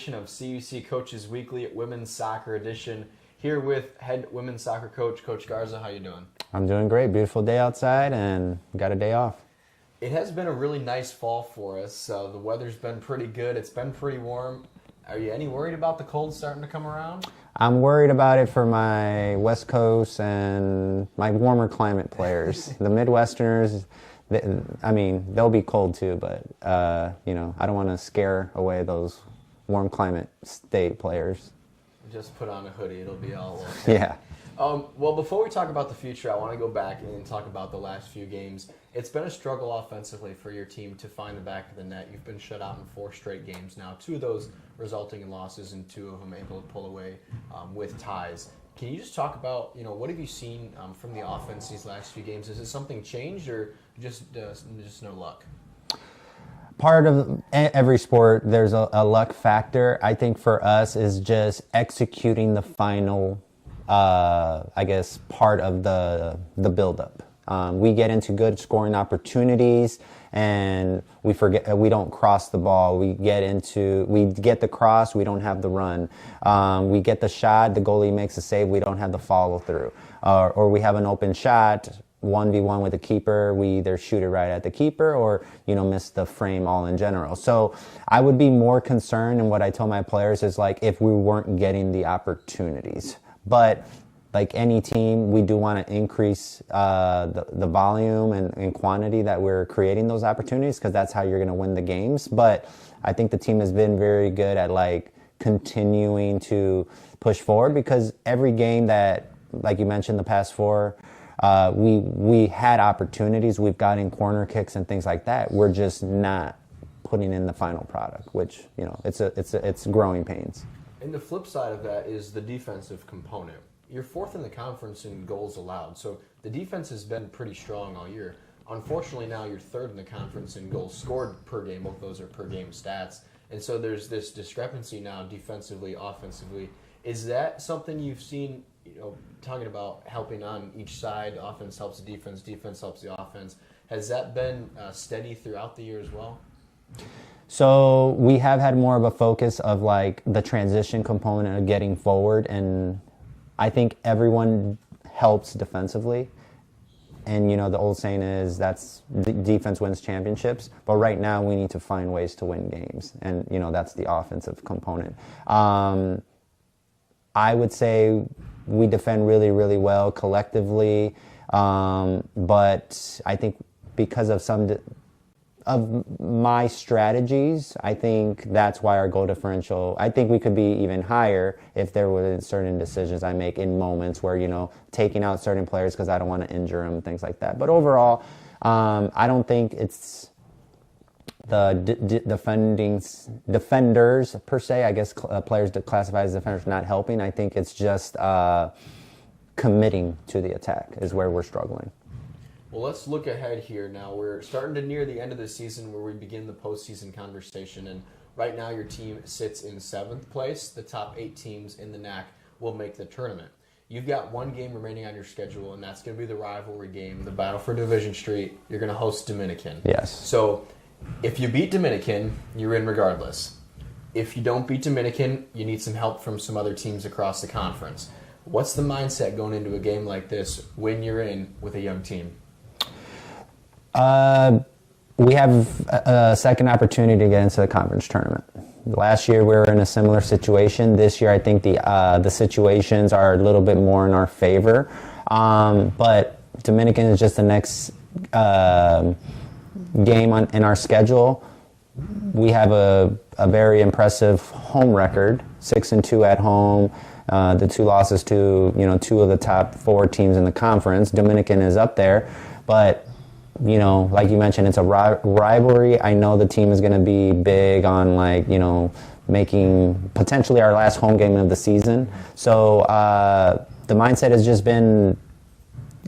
edition of CUC Coaches Weekly, Women's Soccer Edition. Here with head women's soccer coach, Coach Garza. How you doing? I'm doing great. Beautiful day outside and got a day off. It has been a really nice fall for us. The weather's been pretty good. It's been pretty warm. Are you any worried about the cold starting to come around? I'm worried about it for my West Coast and my warmer climate players. The Midwesterners, they'll be cold too, but I don't want to scare away those warm climate state players. Just put on a hoodie. It'll be all okay. Yeah. Well, before we talk about the future, I want to go back and talk about the last few games. It's been a struggle offensively for your team to find the back of the net. You've been shut out in 4 straight games now, 2 of those resulting in losses and 2 of them able to pull away with ties. Can you just talk about, what have you seen from the offense these last few games? Is it something changed or just no luck? Part of every sport, there's a luck factor. I think for us is just executing the final part of the buildup. We get into good scoring opportunities and we don't cross the ball. We get the cross, we don't have the run. We get the shot, the goalie makes a save, we don't have the follow through. Or we have an open shot, 1v1 with the keeper, we either shoot it right at the keeper or, miss the frame all in general. So I would be more concerned, and what I tell my players is if we weren't getting the opportunities. But like any team, we do want to increase the volume and quantity that we're creating those opportunities, because that's how you're going to win the games. But I think the team has been very good at continuing to push forward, because every game that, like you mentioned, the past 4, we had opportunities. We've gotten corner kicks and things like that. We're just not putting in the final product, which it's growing pains. And the flip side of that is the defensive component. You're 4th in the conference in goals allowed, so the defense has been pretty strong all year. Unfortunately, now you're 3rd in the conference in goals scored per game. Both those are per game stats. And so there's this discrepancy now defensively, offensively. Is that something you've seen, talking about helping on each side? Offense helps the defense, defense helps the offense. Has that been steady throughout the year as well? So we have had more of a focus of the transition component of getting forward, and I think everyone helps defensively. And the old saying is that's defense wins championships, but right now we need to find ways to win games, and that's the offensive component. I would say we defend really, really well collectively, but I think because of some of my strategies, I think that's why our goal differential, I think we could be even higher if there were certain decisions I make in moments where, taking out certain players because I don't want to injure them, things like that. But overall, I don't think it's the defenders per se. I guess players classified as defenders not helping. I think it's just committing to the attack is where we're struggling. Well, let's look ahead here now. We're starting to near the end of the season where we begin the postseason conversation, and right now your team sits in 7th place. The top 8 teams in the NAC will make the tournament. You've got 1 game remaining on your schedule, and that's going to be the rivalry game, the battle for Division Street. You're going to host Dominican. Yes. So if you beat Dominican, you're in regardless. If you don't beat Dominican, you need some help from some other teams across the conference. What's the mindset going into a game like this when you're in with a young team? We have a second opportunity to get into the conference tournament. Last year we were in a similar situation. This year I think the situations are a little bit more in our favor. But Dominican is just the next game in our schedule. We have a very impressive home record, 6-2 at home. The 2 losses to 2 of the top 4 teams in the conference. Dominican is up there, but like you mentioned, it's a rivalry. I know the team is going to be big on making potentially our last home game of the season. So the mindset has just been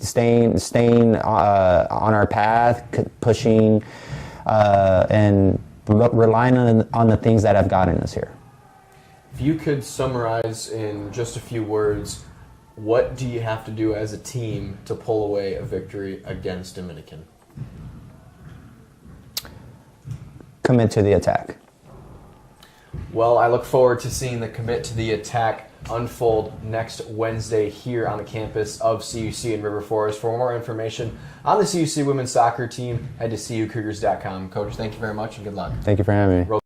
staying on our path, pushing, and relying on the things that have gotten us here. If you could summarize in just a few words, what do you have to do as a team to pull away a victory against Dominican? Commit to the attack. Well, I look forward to seeing the commit to the attack unfold next Wednesday here on the campus of CUC in River Forest. For more information on the CUC women's soccer team, head to cucougars.com. Coach, thank you very much and good luck. Thank you for having me.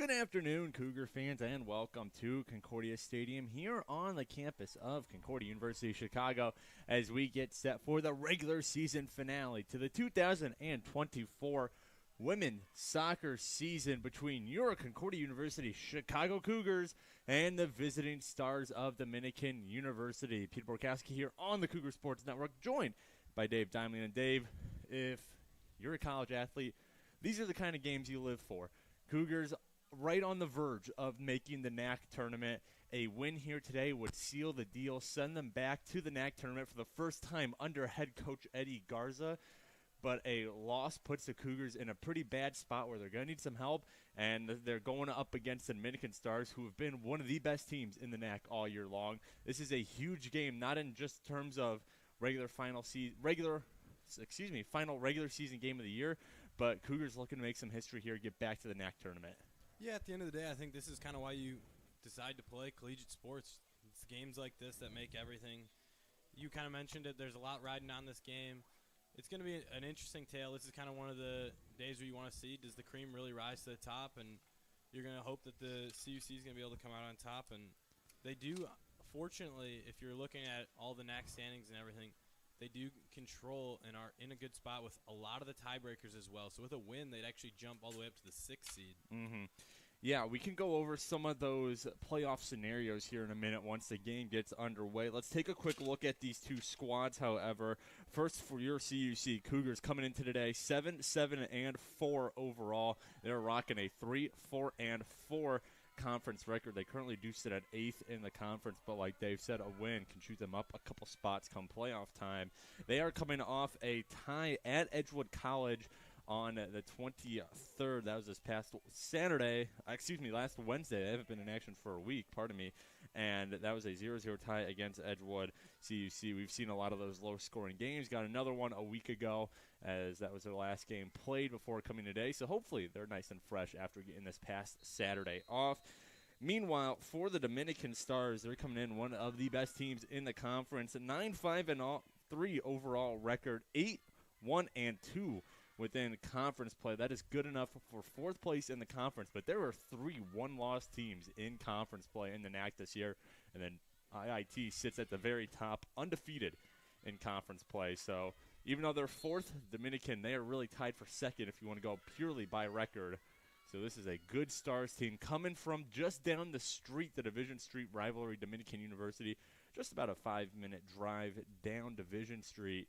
Good afternoon, Cougar fans, and welcome to Concordia Stadium here on the campus of Concordia University, Chicago, as we get set for the regular season finale to the 2024 women's soccer season between your Concordia University Chicago Cougars and the visiting Stars of Dominican University. Peter Borkowski here on the Cougar Sports Network, joined by Dave Dimely. And Dave, if you're a college athlete, these are the kind of games you live for. Cougars right on the verge of making the NAC tournament. A win here today would seal the deal, send them back to the NAC tournament for the first time under head coach Eddie Garza. But a loss puts the Cougars in a pretty bad spot where they're going to need some help, and they're going up against the Dominican Stars, who have been one of the best teams in the NAC all year long. This is a huge game, not in just terms of final regular season game of the year, but Cougars looking to make some history here, get back to the NAC tournament. Yeah, at the end of the day, I think this is kind of why you decide to play collegiate sports. It's games like this that make everything. You kind of mentioned it. There's a lot riding on this game. It's going to be an interesting tale. This is kind of one of the days where you want to see, does the cream really rise to the top? And you're going to hope that the CUC is going to be able to come out on top. And they do, fortunately, if you're looking at all the NAC standings and everything, they do control and are in a good spot with a lot of the tiebreakers as well. So with a win, they'd actually jump all the way up to the 6th seed. Mm-hmm. Yeah, we can go over some of those playoff scenarios here in a minute once the game gets underway. Let's take a quick look at these two squads, however. First, for your CUC, Cougars coming into today 7-7-4 overall. They're rocking a 3-4-4 conference record. They currently do sit at 8th in the conference, but like Dave said, a win can shoot them up a couple spots come playoff time. They are coming off a tie at Edgewood College on the 23rd. That was this past last Wednesday. They haven't been in action for a week, pardon me. And that was a 0-0 tie against Edgewood CUC. We've seen a lot of those low-scoring games. Got another one a week ago, as that was their last game played before coming today. So hopefully they're nice and fresh after getting this past Saturday off. Meanwhile, for the Dominican Stars, they're coming in one of the best teams in the conference. 9-5-3 overall record, 8-1-2 within conference play. That is good enough for 4th place in the conference, but there were 3 one-loss teams in conference play in the NAC this year, and then IIT sits at the very top, undefeated in conference play. So even though they're 4th, Dominican, they are really tied for 2nd if you want to go purely by record. So this is a good Stars team coming from just down the street, the Division Street rivalry, Dominican University, just about a 5-minute drive down Division Street.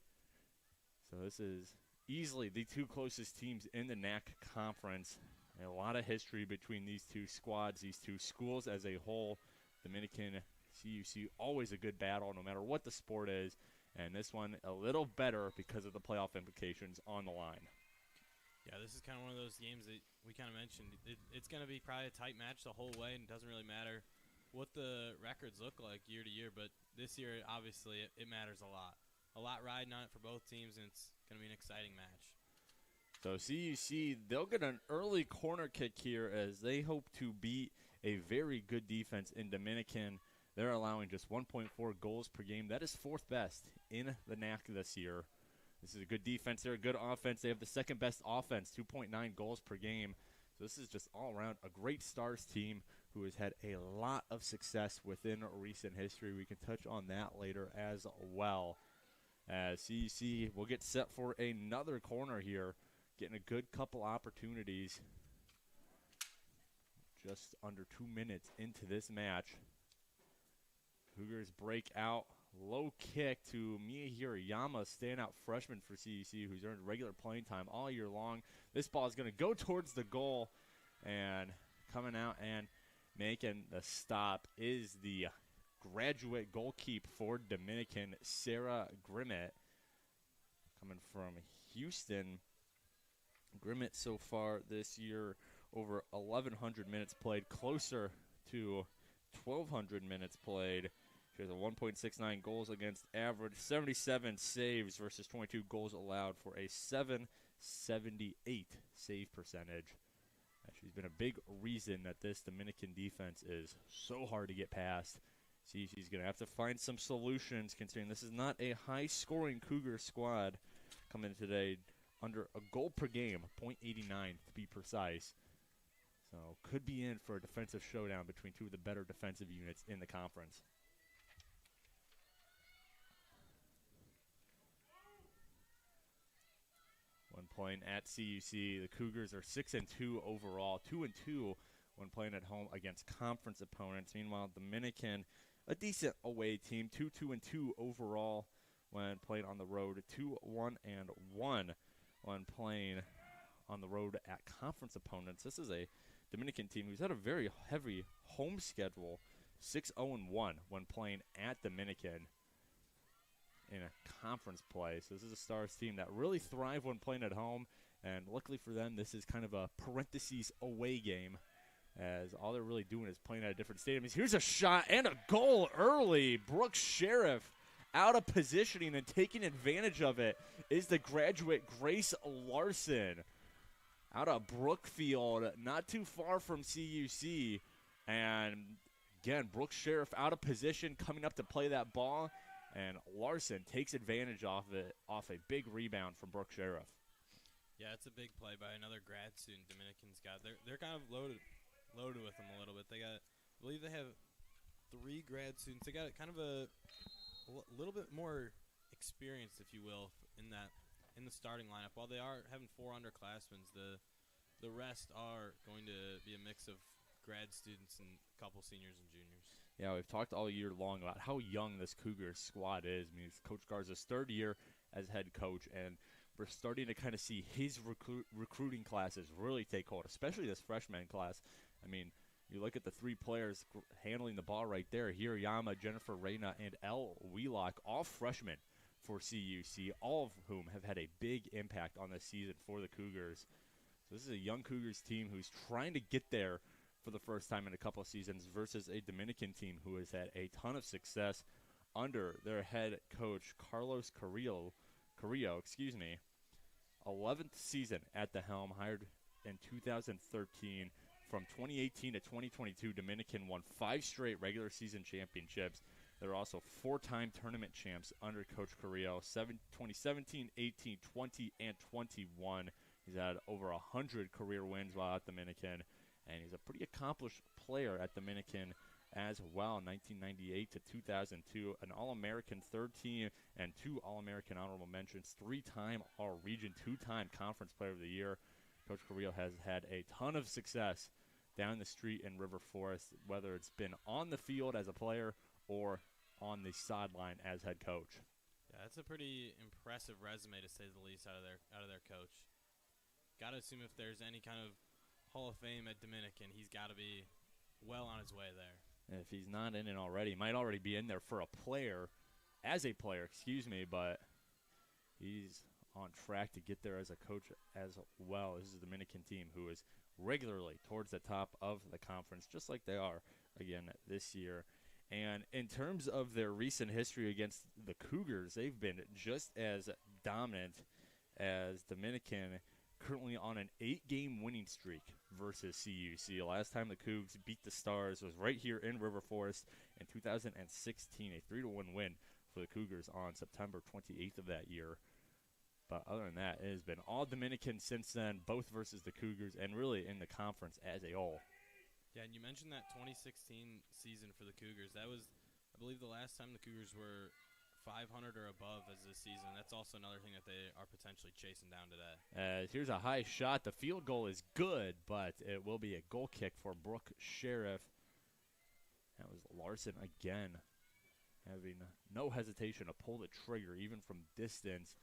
So this is easily the 2 closest teams in the NAC conference. And a lot of history between these 2 squads, these 2 schools as a whole. Dominican, CUC, always a good battle no matter what the sport is. And this one a little better because of the playoff implications on the line. Yeah, this is kind of one of those games that we kind of mentioned. It's going to be probably a tight match the whole way, and it doesn't really matter what the records look like year to year. But this year, obviously, it matters a lot. A lot riding on it for both teams, and it's going to be an exciting match. So CUC, they'll get an early corner kick here as they hope to beat a very good defense in Dominican. They're allowing just 1.4 goals per game. That is 4th best in the NAC this year. This is a good defense. They're a good offense. They have the 2nd best offense, 2.9 goals per game. So this is just all around a great Stars team who has had a lot of success within recent history. We can touch on that later as well. As CUC will get set for another corner here, getting a good couple opportunities. Just under 2 minutes into this match. Cougars break out. Low kick to Mia Hirayama, standout freshman for CUC, who's earned regular playing time all year long. This ball is going to go towards the goal, and coming out and making the stop is the graduate goalkeeper for Dominican, Sarah Grimmett, coming from Houston. Grimmett so far this year over 1,100 minutes played, closer to 1,200 minutes played. She has a 1.69 goals against average, 77 saves versus 22 goals allowed for a 778 save percentage. She's been a big reason that this Dominican defense is so hard to get past. See, she's going to have to find some solutions, considering this is not a high-scoring Cougar squad coming today under a goal per game, .89 to be precise. So could be in for a defensive showdown between two of the better defensive units in the conference. When playing at CUC, the Cougars are 6-2 overall, 2-2 when playing at home against conference opponents. Meanwhile, Dominican, a decent away team, 2-2 overall when playing on the road, 2-1 when playing on the road at conference opponents. This is a Dominican team who's had a very heavy home schedule, 6-0-1 when playing at Dominican in a conference play. So this is a Stars team that really thrive when playing at home, and luckily for them, this is kind of a parentheses away game, as all they're really doing is playing at a different stadium. Here's a shot and a goal early. Brooke Sheriff out of positioning and taking advantage of it is the graduate Grace Larson out of Brookfield, not too far from CUC. And again, Brooke Sheriff out of position, coming up to play that ball. And Larson takes advantage off it, off a big rebound from Brooke Sheriff. Yeah, it's a big play by another grad student Dominican's got. They're kind of loaded with them a little bit. I believe they have 3 grad students. They got kind of a little bit more experience, if you will, in the starting lineup. While they are having 4 underclassmen, the rest are going to be a mix of grad students and a couple seniors and juniors. Yeah, we've talked all year long about how young this Cougars squad is. I mean, it's Coach Garza's 3rd year as head coach, and we're starting to kind of see his recruiting classes really take hold, especially this freshman class. I mean, you look at the 3 players handling the ball right there, Hirayama, Jennifer Reyna, and Elle Wheelock, all freshmen for CUC, all of whom have had a big impact on this season for the Cougars. So this is a young Cougars team who's trying to get there for the first time in a couple of seasons versus a Dominican team who has had a ton of success under their head coach, Carlos Carrillo, 11th season at the helm, hired in 2013. From 2018 to 2022, Dominican won 5 straight regular season championships. They're also 4-time tournament champs under Coach Carrillo, 2017, 18, 20, and 21. He's had over 100 career wins while at Dominican, and he's a pretty accomplished player at Dominican as well. 1998 to 2002, an All-American 3rd team and 2 All-American honorable mentions, 3-time All-Region, 2-time Conference Player of the Year. Coach Carrillo has had a ton of success down the street in River Forest, whether it's been on the field as a player or on the sideline as head coach. Yeah, that's a pretty impressive resume, to say the least, out of their coach. Got to assume if there's any kind of Hall of Fame at Dominican, he's got to be well on his way there. And if he's not in it already, he might already be in there for a player, but he's on track to get there as a coach as well. This is a Dominican team who is regularly towards the top of the conference, just like they are again this year. And in terms of their recent history against the Cougars, they've been just as dominant as Dominican, currently on an 8-game winning streak versus CUC. Last time the Cougs beat the Stars was right here in River Forest in 2016, a 3-1 win for the Cougars on September 28th of that year. But other than that, it has been all Dominican since then, both versus the Cougars and really in the conference as a whole. Yeah, and you mentioned that 2016 season for the Cougars. That was, I believe, the last time the Cougars were 500 or above as this season. That's also another thing that they are potentially chasing down today. Here's a high shot. The field goal is good, but it will be a goal kick for Brooke Sheriff. That was Larson again, having no hesitation to pull the trigger, even from distance.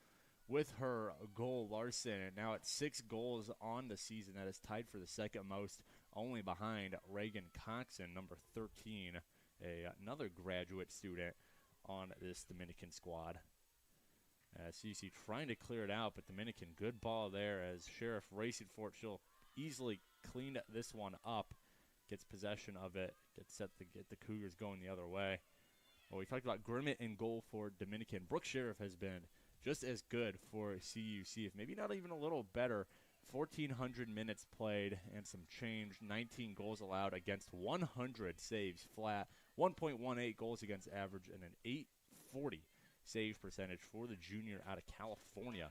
With her goal, Larson now at 6 goals on the season. That is tied for the second most, only behind Reagan Coxon, number 13, another graduate student on this Dominican squad. CC trying to clear it out, but Dominican, good ball there as Sheriff racing for it. She'll easily clean this one up, gets possession of it, gets set to get the Cougars going the other way. Well, we talked about Grimmett in goal for Dominican. Brooke Sheriff has been just as good for CUC, if maybe not even a little better. 1,400 minutes played and some change, 19 goals allowed against 100 saves flat, 1.18 goals against average, and an 840 save percentage for the junior out of California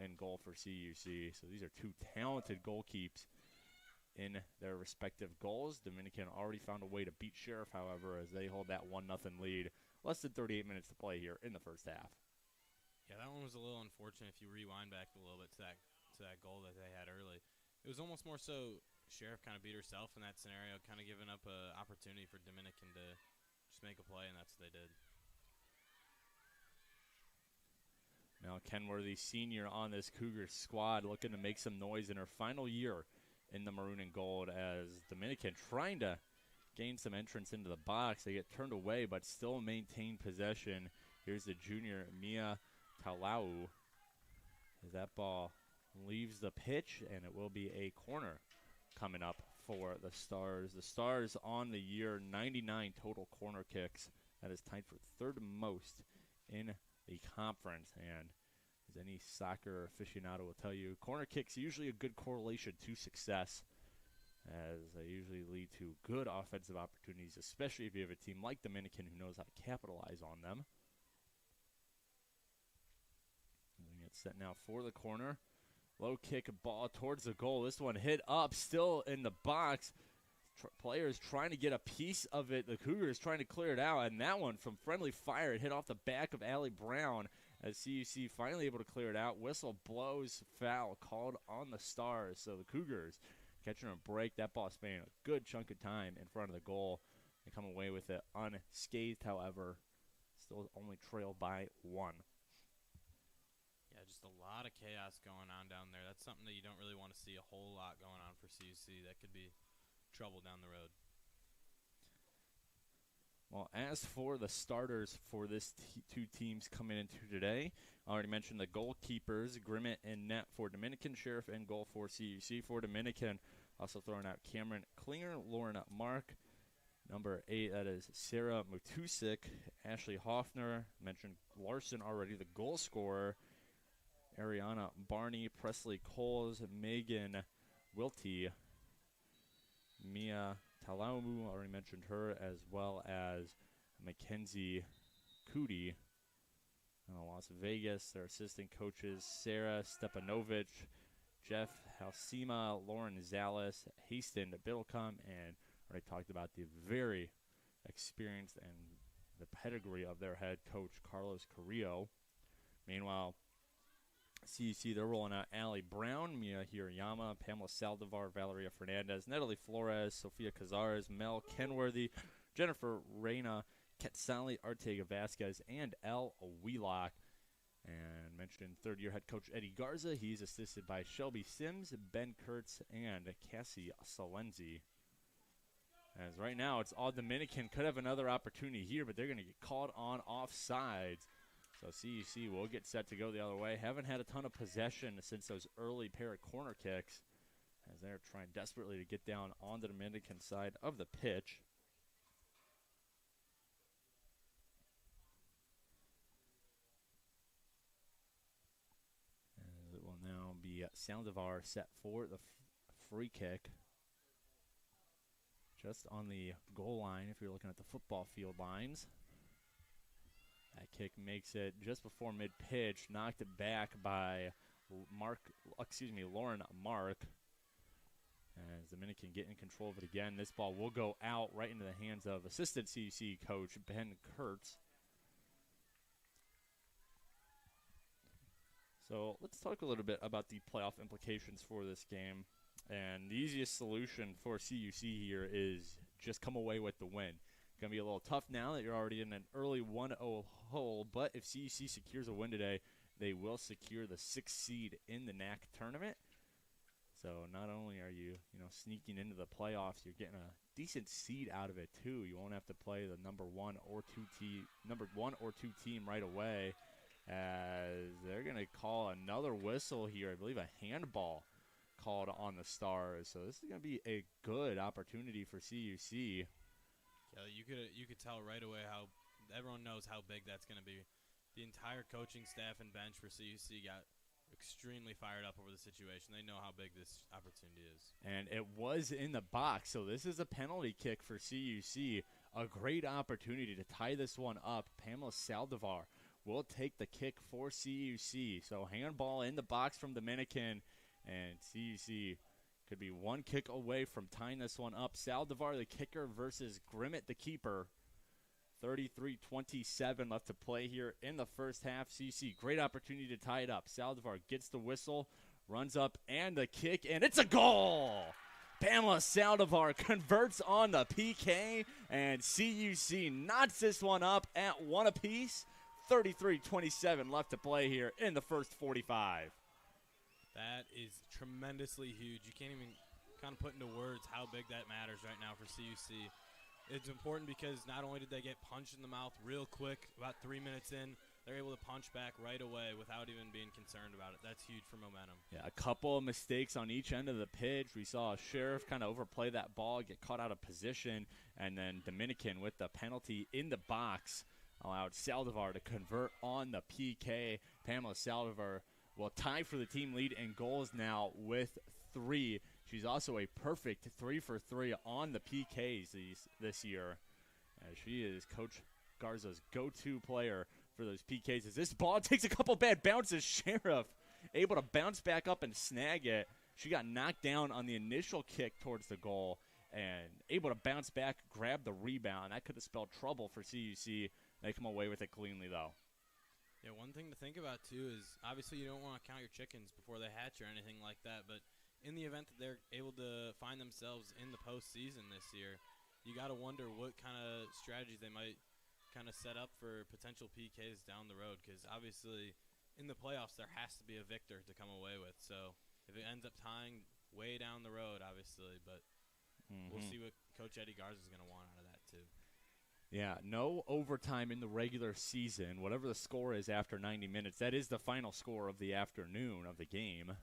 in goal for CUC. So these are 2 talented goalkeepers in their respective goals. Dominican already found a way to beat Sheriff, however, as they hold that 1-0 lead. Less than 38 minutes to play here in the first half. Yeah, that one was a little unfortunate if you rewind back a little bit to that goal that they had early. It was almost more so Sheriff kind of beat herself in that scenario, kind of giving up an opportunity for Dominican to just make a play, and that's what they did. Now Kenworthy Sr. on this Cougar squad looking to make some noise in her final year in the maroon and gold, as Dominican trying to gain some entrance into the box. They get turned away but still maintain possession. Here's the junior Mia Talau as that ball leaves the pitch, and it will be a corner coming up for the Stars. The Stars on the year, 99 total corner kicks. That is tied for third most in the conference, and as any soccer aficionado will tell you, corner kicks usually a good correlation to success, as they usually lead to good offensive opportunities, especially if you have a team like Dominican who knows how to capitalize on them. And we get set now for the corner. Low kick ball towards the goal. This one hit up, still in the box. Players trying to get a piece of it. The Cougars trying to clear it out, and that one from friendly fire, it hit off the back of Allie Brown as CUC finally able to clear it out. Whistle blows, foul called on the Stars. So the Cougars catching a break. That ball spending a good chunk of time in front of the goal and come away with it unscathed, however. Still only trailed by 1. Yeah, just a lot of chaos going on down there. That's something that you don't really want to see a whole lot going on for CUC. That could be trouble down the road. Well, as for the starters for this two teams coming into today, I already mentioned the goalkeepers, Grimmett and net for Dominican, Sheriff and goal for CUC. For Dominican, also throwing out Cameron Klinger, Lauren Mark, number 8, that is Sarah Mutusik, Ashley Hoffner, mentioned Larson already, the goal scorer, Ariana Barney, Presley Coles, Megan Wilty, Mia Talaumu, already mentioned her, as well as Mackenzie Cootie. Las Vegas, their assistant coaches, Sarah Stepanovich, Jeff Halsima, Lauren Zalis, Haston Biddlecom, and already talked about the very experienced and the pedigree of their head coach, Carlos Carrillo. Meanwhile, CUC, they're rolling out Allie Brown, Mia Hirayama, Pamela Saldivar, Valeria Fernandez, Natalie Flores, Sofia Cazares, Mel Kenworthy, Jennifer Reyna, Quetzali Artega Vasquez, and Elle Wheelock. And mentioned third-year head coach Eddie Garza. He's assisted by Shelby Sims, Ben Kurtz, and Cassie Salenzi. As right now, it's all Dominican. Could have another opportunity here, but they're going to get called on offsides. So CUC will get set to go the other way. Haven't had a ton of possession since those early pair of corner kicks, as they're trying desperately to get down on the Dominican side of the pitch. And it will now be Saldivar set for the free kick. Just on the goal line, if you're looking at the football field lines. That kick makes it just before mid-pitch, knocked it back by Lauren Mark. As Dominican get in control of it again, this ball will go out right into the hands of assistant CUC coach Ben Kurtz. So let's talk a little bit about the playoff implications for this game. And the easiest solution for CUC here is just come away with the win. Going to be a little tough now that you're already in an early 1-0 hole, but if CUC secures a win today, they will secure the 6th seed in the NAC tournament. So not only are you, sneaking into the playoffs, you're getting a decent seed out of it too. You won't have to play the number one or two team right away, as they're going to call another whistle here. I believe a handball called on the Stars. So this is going to be a good opportunity for CUC. Yeah, you could tell right away how everyone knows how big that's going to be. The entire coaching staff and bench for CUC got extremely fired up over the situation. They know how big this opportunity is. And it was in the box, so this is a penalty kick for CUC. A great opportunity to tie this one up. Pamela Saldivar will take the kick for CUC. So handball in the box from Dominican, and CUC Could be one kick away from tying this one up. Saldivar, the kicker, versus Grimmett, the keeper. 33-27 left to play here in the first half. CC, great opportunity to tie it up. Saldivar gets the whistle, runs up, and the kick, and it's a goal! Pamela Saldivar converts on the PK, and CUC knocks this one up at one apiece. 33-27 left to play here in the first 45. That is tremendously huge. You can't even kind of put into words how big that matters right now for CUC. It's important because not only did they get punched in the mouth real quick, about 3 minutes in, they're able to punch back right away without even being concerned about it. That's huge for momentum. Yeah, a couple of mistakes on each end of the pitch. We saw Sheriff kind of overplay that ball, get caught out of position, and then Dominican with the penalty in the box allowed Saldivar to convert on the PK. Pamela Saldivar will tie for the team lead in goals now with 3. She's also a perfect 3 for 3 on the PKs this year. As she is Coach Garza's go-to player for those PKs. As this ball takes a couple bad bounces, Sheriff able to bounce back up and snag it. She got knocked down on the initial kick towards the goal and able to bounce back, grab the rebound. That could have spelled trouble for CUC. They come away with it cleanly, though. Yeah, one thing to think about, too, is obviously you don't want to count your chickens before they hatch or anything like that, but in the event that they're able to find themselves in the postseason this year, you got to wonder what kind of strategies they might kind of set up for potential PKs down the road, because obviously in the playoffs there has to be a victor to come away with. So if it ends up tying way down the road, obviously, but we'll see what Coach Eddie Garza is going to want out of that too. Yeah, no overtime in the regular season. Whatever the score is after 90 minutes, that is the final score of the afternoon of the game.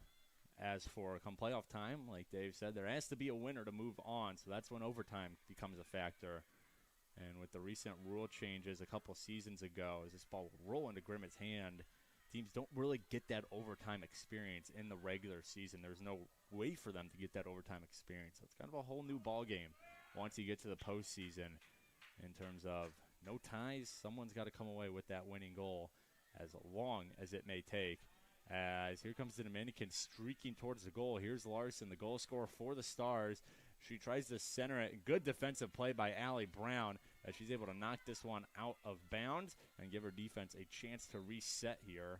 As for come playoff time, like Dave said, there has to be a winner to move on, so that's when overtime becomes a factor. And with the recent rule changes a couple seasons ago, as this ball will roll into Grimmett's hand, teams don't really get that overtime experience in the regular season. There's no way for them to get that overtime experience. So it's kind of a whole new ball game once you get to the postseason in terms of no ties. Someone's got to come away with that winning goal as long as it may take. As here comes the Dominican streaking towards the goal. Here's Larson, the goal scorer for the Stars. She tries to center it. Good defensive play by Allie Brown as she's able to knock this one out of bounds and give her defense a chance to reset here.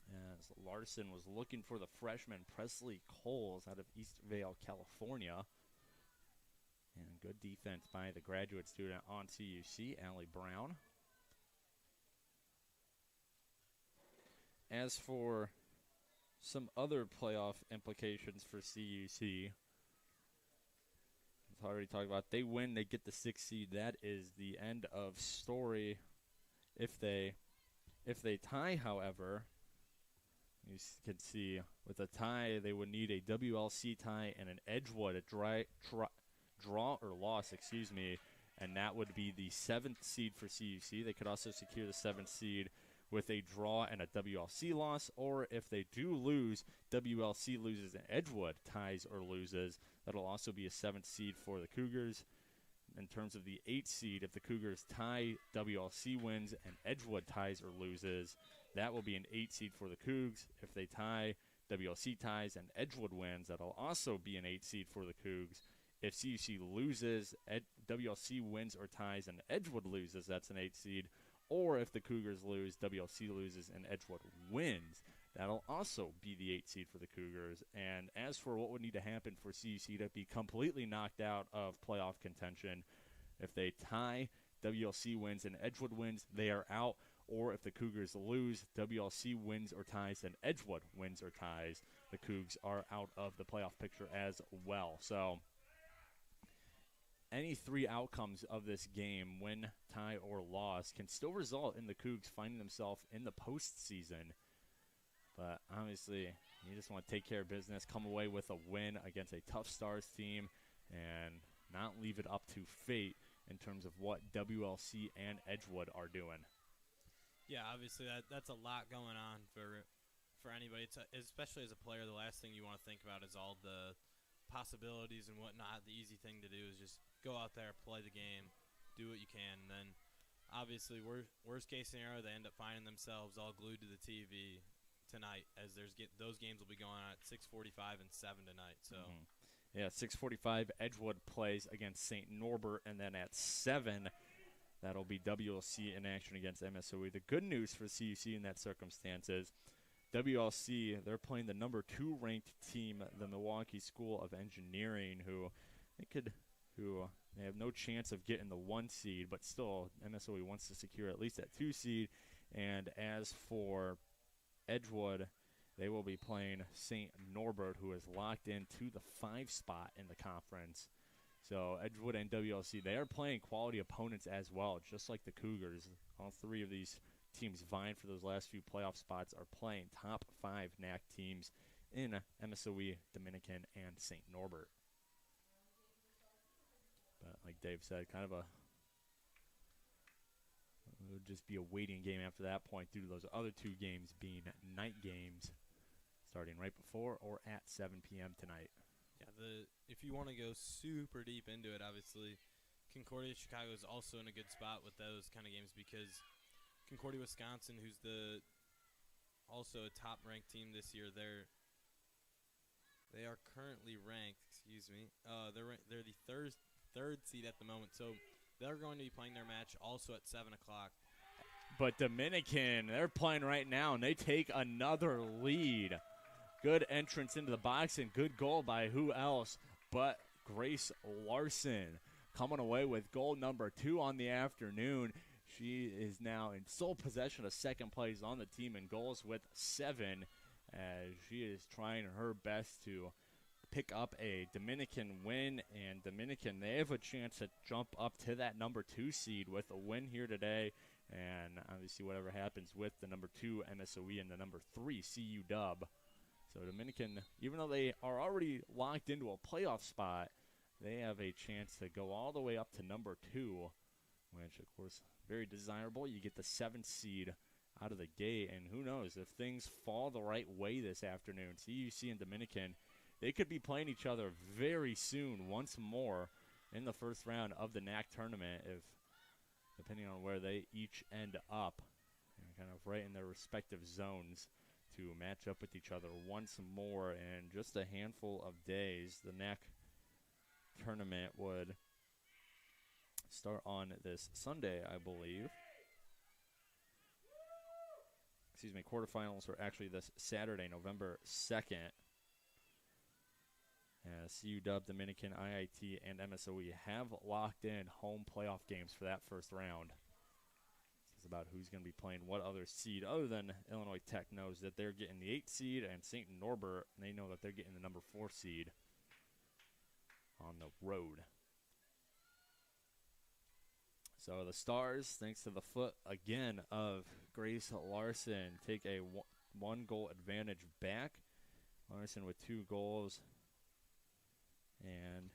As Larson was looking for the freshman Presley Coles out of Eastvale, California. And good defense by the graduate student on CUC, Allie Brown. As for some other playoff implications for CUC, as I already talked about, they win, they get the 6th seed. That is the end of story. If they tie, however, you can see with a tie, they would need a WLC tie and an Edgewood, a draw or loss, and that would be the 7th seed for CUC. They could also secure the 7th seed with a draw and a WLC loss, or if they do lose, WLC loses and Edgewood ties or loses. That'll also be a 7th seed for the Cougars. In terms of the 8th seed, if the Cougars tie, WLC wins, and Edgewood ties or loses, that will be an 8th seed for the Cougs. If they tie, WLC ties, and Edgewood wins, that'll also be an 8th seed for the Cougs. If CUC loses, WLC wins or ties, and Edgewood loses, that's an 8th seed. Or if the Cougars lose, WLC loses, and Edgewood wins, that'll also be the 8th seed for the Cougars. And as for what would need to happen for CUC to be completely knocked out of playoff contention, if they tie, WLC wins, and Edgewood wins, they are out. Or if the Cougars lose, WLC wins or ties, and Edgewood wins or ties, the Cougs are out of the playoff picture as well. So any 3 outcomes of this game, win, tie, or loss, can still result in the Cougs finding themselves in the postseason. But obviously, you just want to take care of business, come away with a win against a tough Stars team, and not leave it up to fate in terms of what WLC and Edgewood are doing. Yeah, obviously that's a lot going on for anybody. Especially as a player, the last thing you want to think about is all the possibilities and whatnot. The easy thing to do is just go out there, play the game, do what you can, and then obviously worst case scenario, they end up finding themselves all glued to the TV tonight, as those games will be going on at 6:45 and 7 tonight. So. Yeah, 6:45, Edgewood plays against St. Norbert, and then at 7, that'll be WLC in action against MSOE. The good news for CUC in that circumstance is WLC, they're playing the number 2 ranked team, the Milwaukee School of Engineering, who they have no chance of getting the 1 seed, but still MSOE wants to secure at least that 2 seed. And as for Edgewood, they will be playing St. Norbert, who is locked into the 5 spot in the conference. So Edgewood and WLC, they are playing quality opponents as well, just like the Cougars. All 3 of these teams vying for those last few playoff spots are playing top 5 NAC teams in MSOE, Dominican, and St. Norbert. But like Dave said, it would just be a waiting game after that point due to those other 2 games being night games starting right before or at 7 p.m. tonight. Yeah, if you want to go super deep into it, obviously, Concordia Chicago is also in a good spot with those kind of games because Concordia, Wisconsin, who's also a top-ranked team this year, they are currently ranked. They're the third seed at the moment, so they're going to be playing their match also at 7 o'clock. But Dominican, they're playing right now, and they take another lead. Good entrance into the box and good goal by who else but Grace Larson, coming away with goal number 2 on the afternoon. She is now in sole possession of second place on the team in goals with 7, as she is trying her best to pick up a Dominican win. And Dominican, they have a chance to jump up to that number 2 seed with a win here today. And obviously whatever happens with the number 2 MSOE and the number 3 CU Dub. So Dominican, even though they are already locked into a playoff spot, they have a chance to go all the way up to number 2, which, of course, very desirable. You get the 7th seed out of the gate, and who knows, if things fall the right way this afternoon, CUC and Dominican, they could be playing each other very soon once more in the first round of the NAC tournament, depending on where they each end up, kind of right in their respective zones, to match up with each other once more in just a handful of days. The NAC tournament would start on this Sunday, I believe. Quarterfinals are actually this Saturday, November 2nd. CU Dub, Dominican, IIT, and MSOE have locked in home playoff games for that first round. This is about who's going to be playing what other seed, other than Illinois Tech knows that they're getting the 8th seed, and St. Norbert, they know that they're getting the number 4 seed on the road. So the Stars, thanks to the foot again of Grace Larson, take a 1-goal advantage back. Larson with 2 goals. And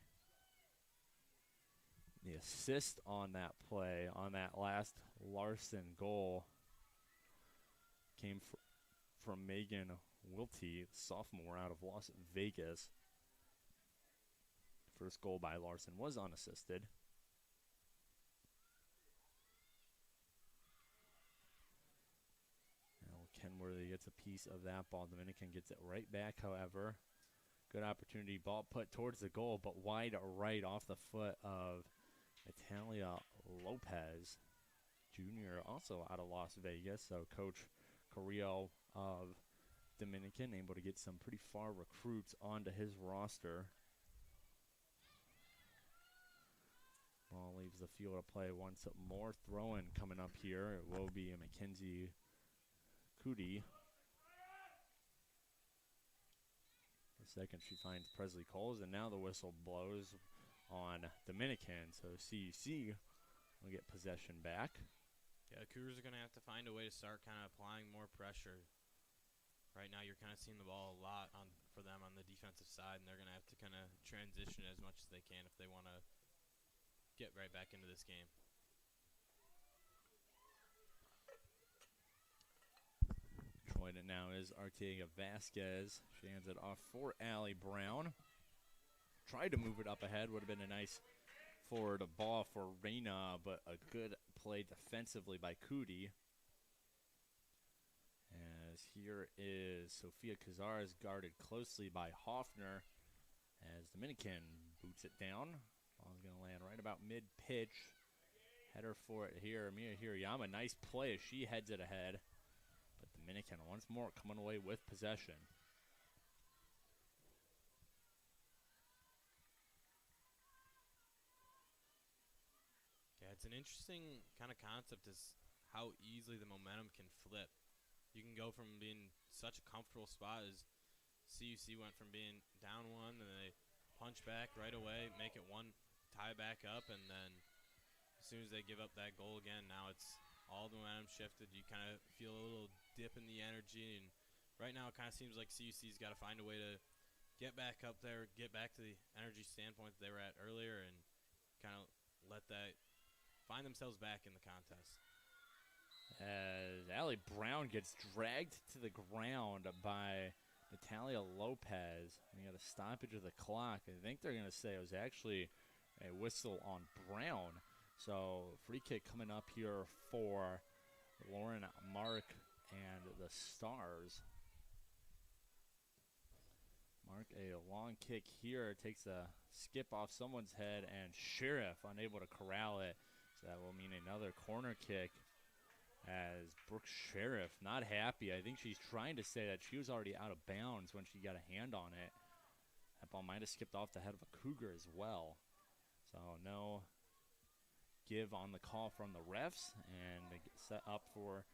the assist on that play, on that last Larson goal, came from Megan Wiltie, sophomore out of Las Vegas. First goal by Larson was unassisted. Now Kenworthy gets a piece of that ball. Dominican gets it right back, however. Good opportunity. Ball put towards the goal, but wide right off the foot of Natalia Lopez, Jr., also out of Las Vegas. So Coach Carrillo of Dominican able to get some pretty far recruits onto his roster. Ball leaves the field of play once more. Throw-in coming up here. It will be a Mackenzie Cootie. Second, she finds Presley Coles, and now the whistle blows on Dominican. So CUC will get possession back. Yeah, the Cougars are going to have to find a way to start kind of applying more pressure. Right now, you're kind of seeing the ball a lot for them on the defensive side, and they're going to have to kind of transition as much as they can if they want to get right back into this game. It now is Arteaga Vasquez. She hands it off for Allie Brown. Tried to move it up ahead. Would have been a nice forward ball for Reyna, but a good play defensively by Cootie. As as here is Sofia Cazares guarded closely by Hoffner as Dominican boots it down. Ball's going to land right about mid-pitch. Header for it here. Mia Hirayama, nice play as she heads it ahead. But Dominican once more coming away with possession. Yeah, it's an interesting kind of concept is how easily the momentum can flip. You can go from being such a comfortable spot as CUC went from being down one, and they punch back right away, make it one, tie back up, and then as soon as they give up that goal again, now it's all the momentum shifted. You kind of feel a little dip in the energy, and right now it kind of seems like CUC's got to find a way to get back up there, get back to the energy standpoint that they were at earlier, and kind of let that find themselves back in the contest. As Allie Brown gets dragged to the ground by Natalia Lopez. We got a stoppage of the clock. I think they're going to say it was actually a whistle on Brown. So free kick coming up here for Lauren Mark and the Stars. Mark, a long kick here, takes a skip off someone's head, and Sheriff unable to corral it. So that will mean another corner kick as Brooke Sheriff not happy. I think she's trying to say that she was already out of bounds when she got a hand on it. That ball might have skipped off the head of a Cougar as well. So no give on the call from the refs, and they get set up for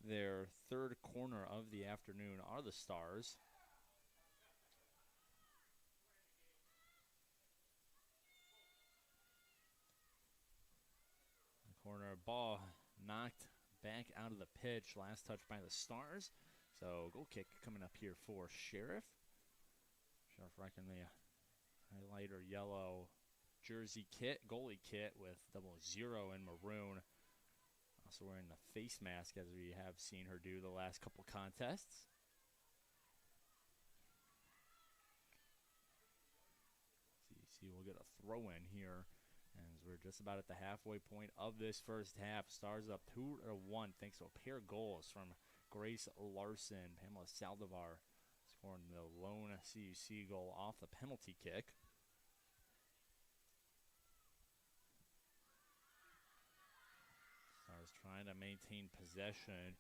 their third corner of the afternoon are the Stars. The corner ball knocked back out of the pitch. Last touch by the Stars. So goal kick coming up here for Sheriff. Sheriff rocking the lighter yellow jersey kit, goalie kit with 00 in maroon. Also wearing the face mask as we have seen her do the last couple contests. CC will get a throw in here as we're just about at the halfway point of this first half. Stars up 2-1 thanks to a pair of goals from Grace Larson. Pamela Saldivar scoring the lone CUC goal off the penalty kick. Stars trying to maintain possession.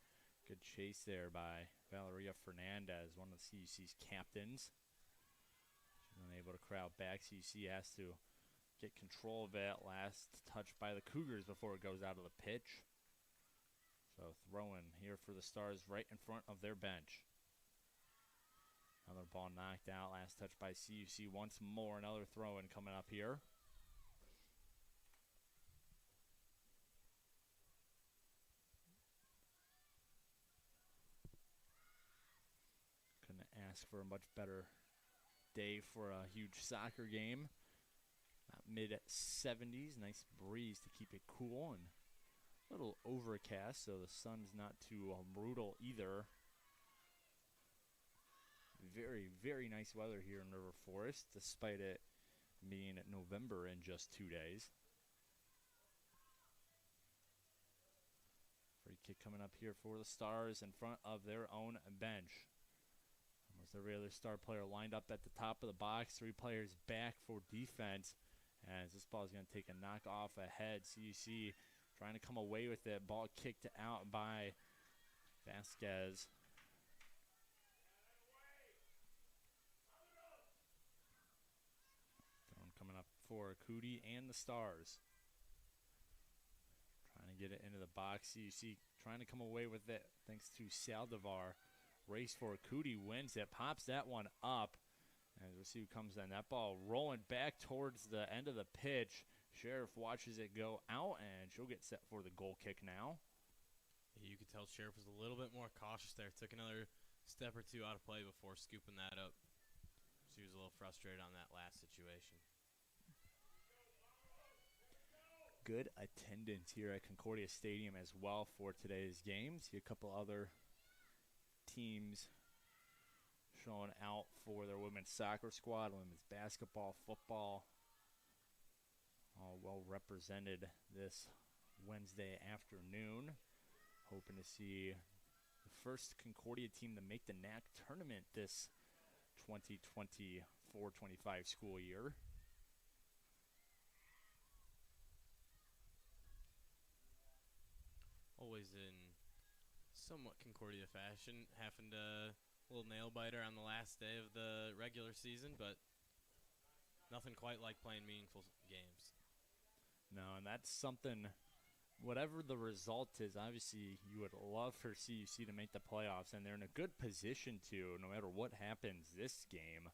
Good chase there by Valeria Fernandez, one of the CUC's captains. She's unable to crowd back. CUC has to get control of it. Last touch by the Cougars before it goes out of the pitch. So throw-in here for the Stars right in front of their bench. Another ball knocked out. Last touch by CUC once more. Another throw-in coming up here. Couldn't ask for a much better day for a huge soccer game. Mid-70s, nice breeze to keep it cool, and a little overcast, so the sun's not too brutal either. Very, very nice weather here in River Forest, despite it being November in just 2 days. Free kick coming up here for the Stars in front of their own bench. Almost every other Star player lined up at the top of the box. 3 players back for defense. As this ball is going to take a knock off ahead. CUC trying to come away with it. Ball kicked out by Vasquez. Throwing coming up for Cootie and the Stars. Trying to get it into the box. CUC trying to come away with it thanks to Saldivar. Race for Cootie, wins it, pops that one up. As we'll see who comes in. That ball rolling back towards the end of the pitch. Sheriff watches it go out, and she'll get set for the goal kick now. You could tell Sheriff was a little bit more cautious there. Took another step or two out of play before scooping that up. She was a little frustrated on that last situation. Good attendance here at Concordia Stadium as well for today's game. See a couple other teams showing out for their women's soccer squad, women's basketball, football, all well represented this Wednesday afternoon. Hoping to see the first Concordia team to make the NAC tournament this 2024-25 school year. Always in somewhat Concordia fashion. Happened a little nail biter on the last day of the regular season, but nothing quite like playing meaningful games. No, and that's something, whatever the result is, obviously you would love for CUC to make the playoffs, and they're in a good position to, no matter what happens this game,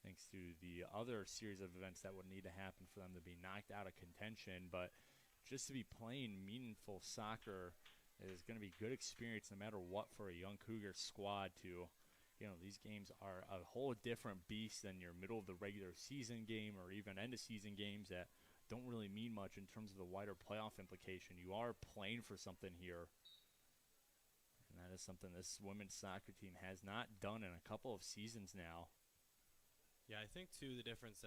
thanks to the other series of events that would need to happen for them to be knocked out of contention. But just to be playing meaningful soccer is going to be good experience no matter what for a young Cougar squad to, these games are a whole different beast than your middle of the regular season game or even end of season games that don't really mean much in terms of the wider playoff implication. You are playing for something here. And that is something this women's soccer team has not done in a couple of seasons now. Yeah, I think too the difference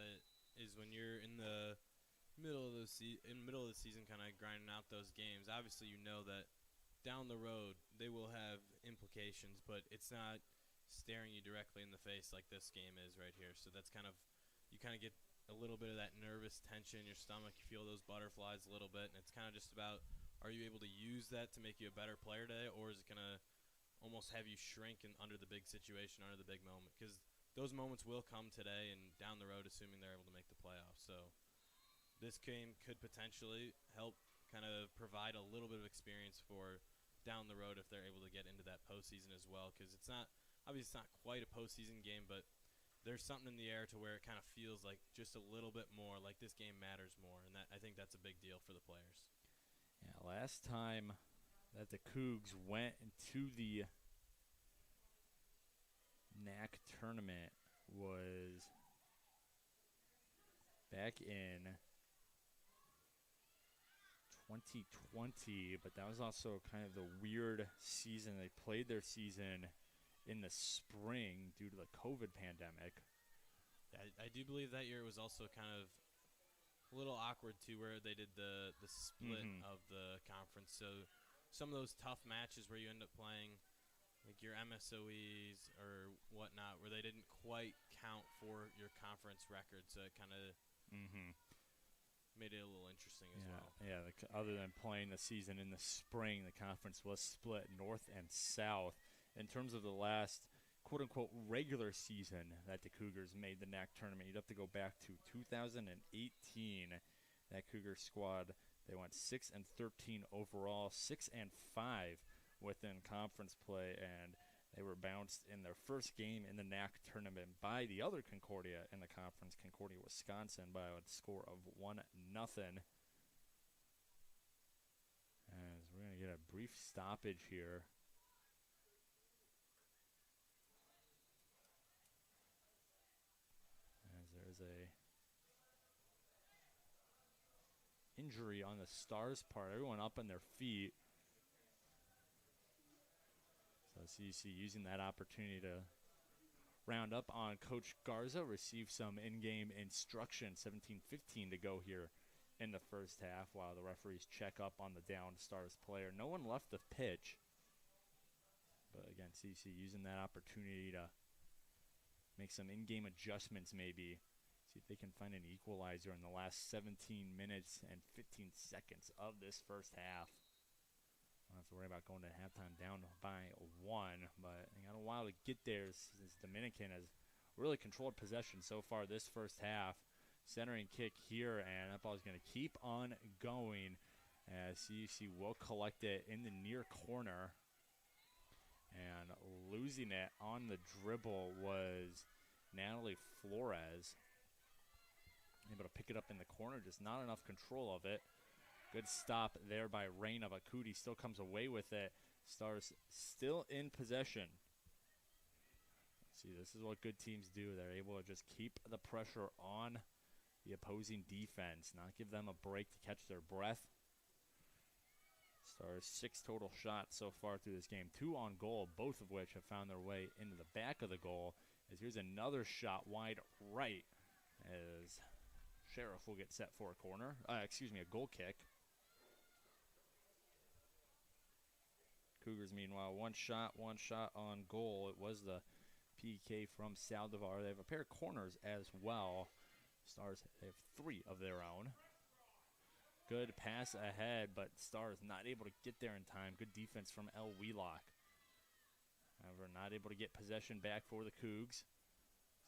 is when you're in the middle of the season, kind of grinding out those games. Obviously, you know that down the road they will have implications, but it's not staring you directly in the face like this game is right here. So that's you kind of get a little bit of that nervous tension in your stomach. You feel those butterflies a little bit, and it's kind of just about, are you able to use that to make you a better player today, or is it going to almost have you shrink under the big situation, under the big moment? Because those moments will come today and down the road, assuming they're able to make the playoffs. So this game could potentially help kind of provide a little bit of experience for down the road if they're able to get into that postseason as well. Because it's not quite a postseason game, but there's something in the air to where it kind of feels like just a little bit more, like this game matters more, and I think that's a big deal for the players. Yeah, last time that the Cougs went into the NAC tournament was back in 2020, but that was also kind of the weird season. They played their season in the spring due to the COVID pandemic. I do believe that year it was also kind of a little awkward too, where they did the split of the conference. So some of those tough matches where you end up playing like your MSOEs or whatnot, where they didn't quite count for your conference record, so it kind of made it a little interesting as well. Yeah, other than playing the season in the spring, the conference was split north and south. In terms of the last quote-unquote regular season that the Cougars made the NAC tournament, you'd have to go back to 2018. That Cougar squad, they went 6-13 overall, 6-5 within conference play, and they were bounced in their first game in the NAC tournament by the other Concordia in the conference, Concordia, Wisconsin, by a score of 1-0. As we're going to get a brief stoppage here. There's a injury on the Stars' part. Everyone up on their feet. So CUC using that opportunity to round up on Coach Garza, receive some in-game instruction. 17:15 to go here in the first half while the referees check up on the down Stars player. No one left the pitch. But again, CUC using that opportunity to make some in-game adjustments maybe. See if they can find an equalizer in the last 17 minutes and 15 seconds of this first half. Don't have to worry about going to halftime down by 1, but they got a while to get there. This Dominican has really controlled possession so far this first half. Centering kick here, and that ball is going to keep on going as CUC will collect it in the near corner. And losing it on the dribble was Natalie Flores. Able to pick it up in the corner, just not enough control of it. Good stop there by Raina Bakuti. Still comes away with it. Stars still in possession. See, this is what good teams do. They're able to just keep the pressure on the opposing defense, not give them a break to catch their breath. Stars 6 total shots so far through this game, 2 on goal, both of which have found their way into the back of the goal. As here's another shot wide right as Sheriff will get set for a corner. A goal kick. Cougars, meanwhile, one shot on goal. It was the PK from Saldivar. They have a pair of corners as well. Stars have 3 of their own. Good pass ahead, but Stars not able to get there in time. Good defense from El Wheelock. However, not able to get possession back for the Cougs.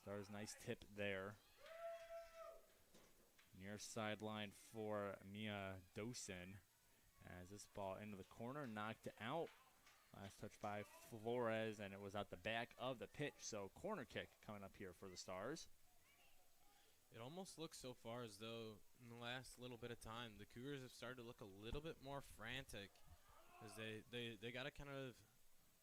Stars, nice tip there. Near sideline for Mia Dosen. As this ball into the corner, knocked out. Last touch by Flores, and it was at the back of the pitch. So corner kick coming up here for the Stars. It almost looks so far as though in the last little bit of time, the Cougars have started to look a little bit more frantic, as they got to kind of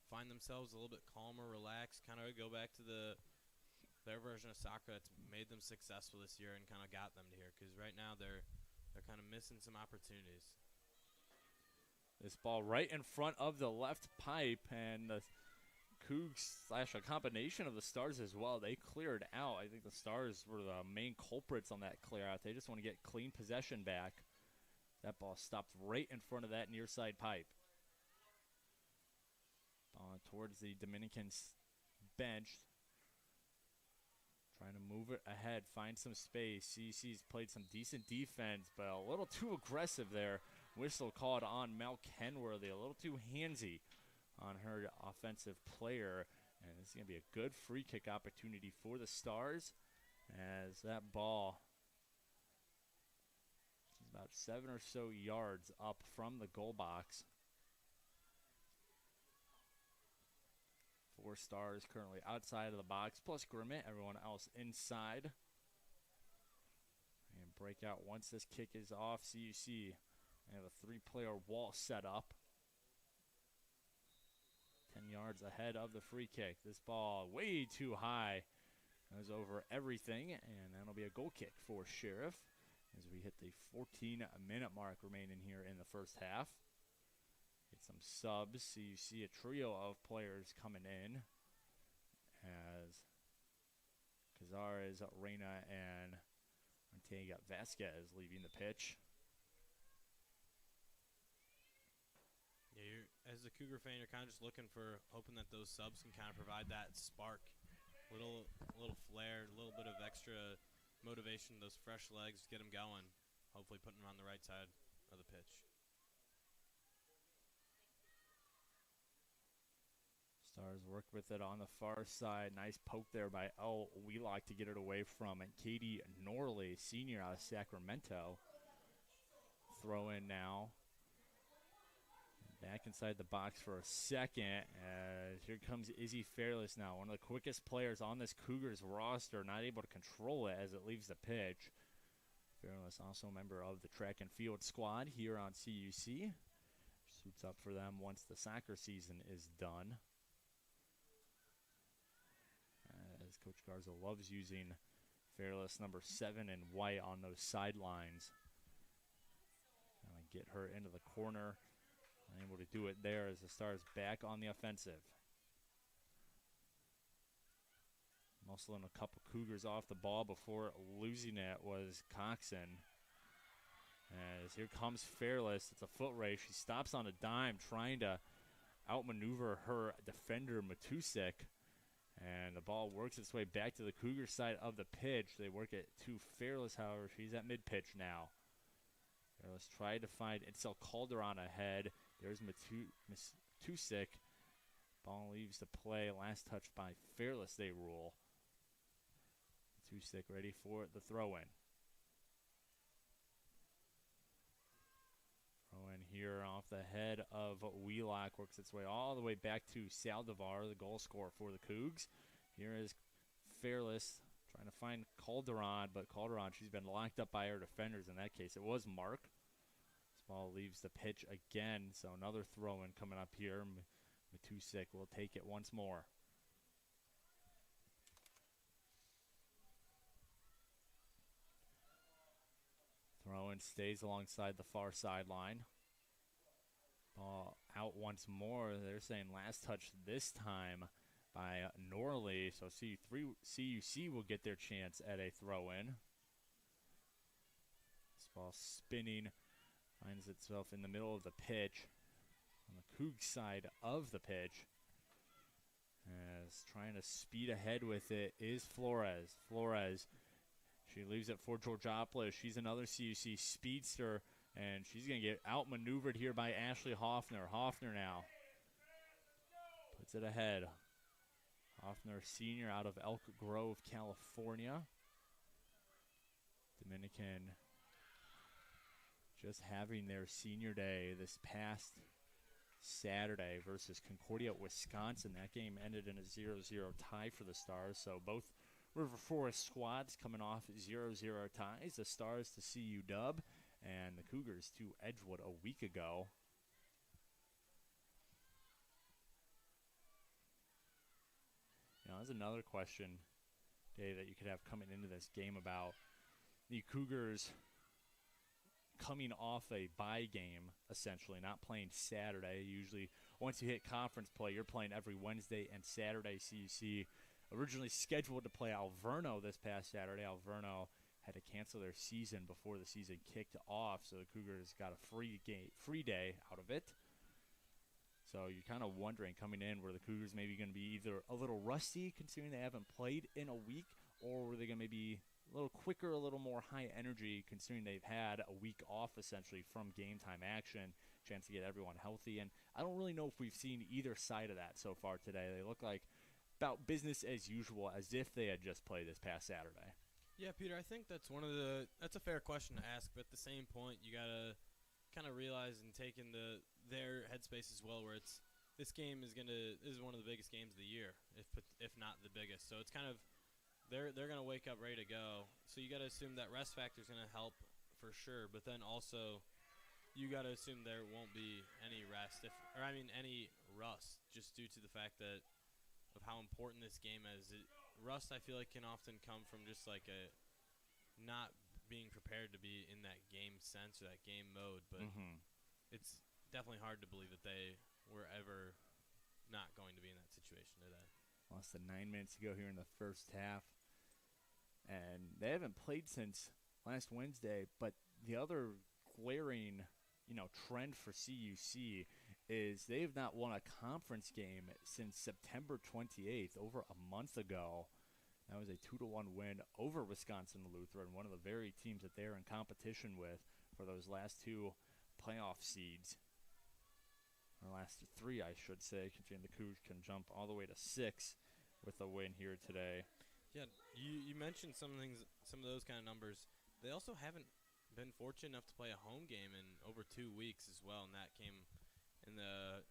find themselves a little bit calmer, relaxed, kind of go back to their version of soccer that's made them successful this year and kind of got them to here. Because right now they're kind of missing some opportunities. This ball right in front of the left pipe, and the Cougs / a combination of the Stars as well. They cleared out. I think the Stars were the main culprits on that clear out. They just want to get clean possession back. That ball stopped right in front of that near side pipe. Ball towards the Dominican bench. Trying to move it ahead, find some space. CUC's played some decent defense, but a little too aggressive there. Whistle called on Mel Kenworthy, a little too handsy on her offensive player. And this is going to be a good free kick opportunity for the Stars, as that ball is about 7 or so yards up from the goal box. 4 Stars currently outside of the box, plus Grimmett, everyone else inside. And breakout once this kick is off. CUC, they have a 3-player wall set up. 10 yards ahead of the free kick. This ball way too high. Goes over everything, and that'll be a goal kick for Sheriff as we hit the 14-minute mark remaining here in the first half. Get some subs. So you see a trio of players coming in as Cazares, Reyna, and Ortega Vasquez leaving the pitch. Yeah, as a Cougar fan, you're kind of just looking for, hoping that those subs can kind of provide that spark, little flair, a little bit of extra motivation, those fresh legs, get them going, hopefully putting them on the right side of the pitch. Stars work with it on the far side. Nice poke there by El Wheelock to get it away from it. Katie Norley, senior out of Sacramento. Throw in now. Back inside the box for a second. Here comes Izzy Fairless now, one of the quickest players on this Cougars roster, not able to control it as it leaves the pitch. Fairless also a member of the track and field squad here on CUC. Suits up for them once the soccer season is done. As Coach Garza loves using Fairless number 7 in white on those sidelines. Get her into the corner. Able to do it there as the Stars back on the offensive. Muscling a couple Cougars off the ball before losing it was Coxon. As here comes Fairless. It's a foot race. She stops on a dime trying to outmaneuver her defender Matusik. And the ball works its way back to the Cougar side of the pitch. They work it to Fairless, however. She's at mid-pitch now. Fairless tried to find Itzel Calderon ahead. There's Matusik. Ball leaves the play. Last touch by Fairless, they rule. Matusik ready for the throw-in. Throw-in here off the head of Wheelock. Works its way all the way back to Saldivar, the goal scorer for the Cougs. Here is Fairless trying to find Calderon, but Calderon, she's been locked up by her defenders. In that case, it was Mark. Ball leaves the pitch again, so another throw-in coming up here. Matusik will take it once more. Throw-in stays alongside the far sideline. Ball out once more. They're saying last touch this time by Norley, so CUC will get their chance at a throw-in. This ball spinning. Finds itself in the middle of the pitch on the Coug side of the pitch. As trying to speed ahead with it is Flores. Flores, she leaves it for Georgopoulos. She's another CUC speedster, and she's going to get outmaneuvered here by Ashley Hoffner. Hoffner now puts it ahead. Hoffner, senior out of Elk Grove, California. Dominican just having their senior day this past Saturday versus Concordia, Wisconsin. That game ended in a 0-0 tie for the Stars. So both River Forest squads coming off 0-0 ties. The Stars to CU Dub and the Cougars to Edgewood a week ago. You know, there's another question, Dave, that you could have coming into this game about the Cougars coming off a bye game, essentially, not playing Saturday. Usually, once you hit conference play, you're playing every Wednesday and Saturday. CUC originally scheduled to play Alverno this past Saturday. Alverno had to cancel their season before the season kicked off, so the Cougars got a free day out of it. So you're kind of wondering coming in, were the Cougars maybe going to be either a little rusty, considering they haven't played in a week, or were they going to maybe a little quicker, a little more high energy, considering they've had a week off essentially from game time action, chance to get everyone healthy. And I don't really know if we've seen either side of that so far today. They look like about business as usual, as if they had just played this past Saturday. Yeah, Peter, I think that's a fair question to ask, but at the same point, you gotta kind of realize and take into their headspace as well, where this game is one of the biggest games of the year, if not the biggest. So it's kind of they're gonna wake up ready to go. So you gotta assume that rest factor is gonna help for sure, but then also you gotta assume there won't be any rest, any rust, just due to the fact that of how important this game is. Rust, I feel like, can often come from just like a not being prepared to be in that game sense or that game mode, but it's definitely hard to believe that they were ever not going to be in that situation today. Less than 9 minutes to go here in the first half, and they haven't played since last Wednesday. But the other glaring, trend for CUC is they have not won a conference game since September 28th, over a month ago. That was a 2-1 win over Wisconsin Lutheran, one of the very teams that they're in competition with for those last two playoff seeds. Or last three, I should say, considering the Cougs can jump all the way to 6 with a win here today. Yeah, you mentioned some of those kind of numbers. They also haven't been fortunate enough to play a home game in over 2 weeks as well, and that came in the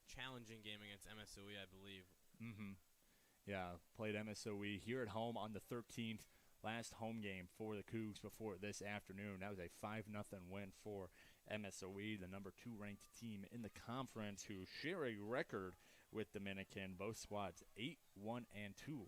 challenging game against MSOE, I believe. Yeah, played MSOE here at home on the 13th. Last home game for the Cougs before this afternoon. That was a 5-0 win for MSOE, the number 2 ranked team in the conference, who share a record with Dominican. Both squads 8-1-2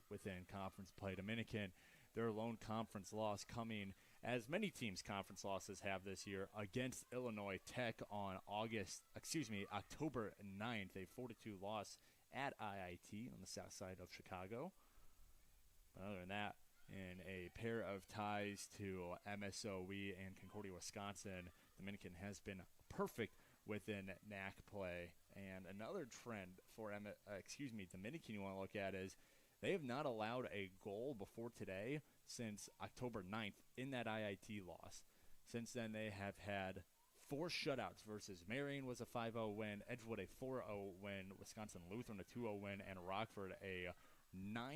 within conference play. Dominican, their lone conference loss coming, as many teams' conference losses have this year, against Illinois Tech on October 9th. A 4-2 loss at IIT on the south side of Chicago. But other than that, in a pair of ties to MSOE and Concordia, Wisconsin, Dominican has been perfect within NAC play. And another trend for Dominican you want to look at is they have not allowed a goal before today since October 9th in that IIT loss. Since then, they have had 4 shutouts versus Marion was a 5-0 win, Edgewood a 4-0 win, Wisconsin Lutheran a 2-0 win, and Rockford a 9-0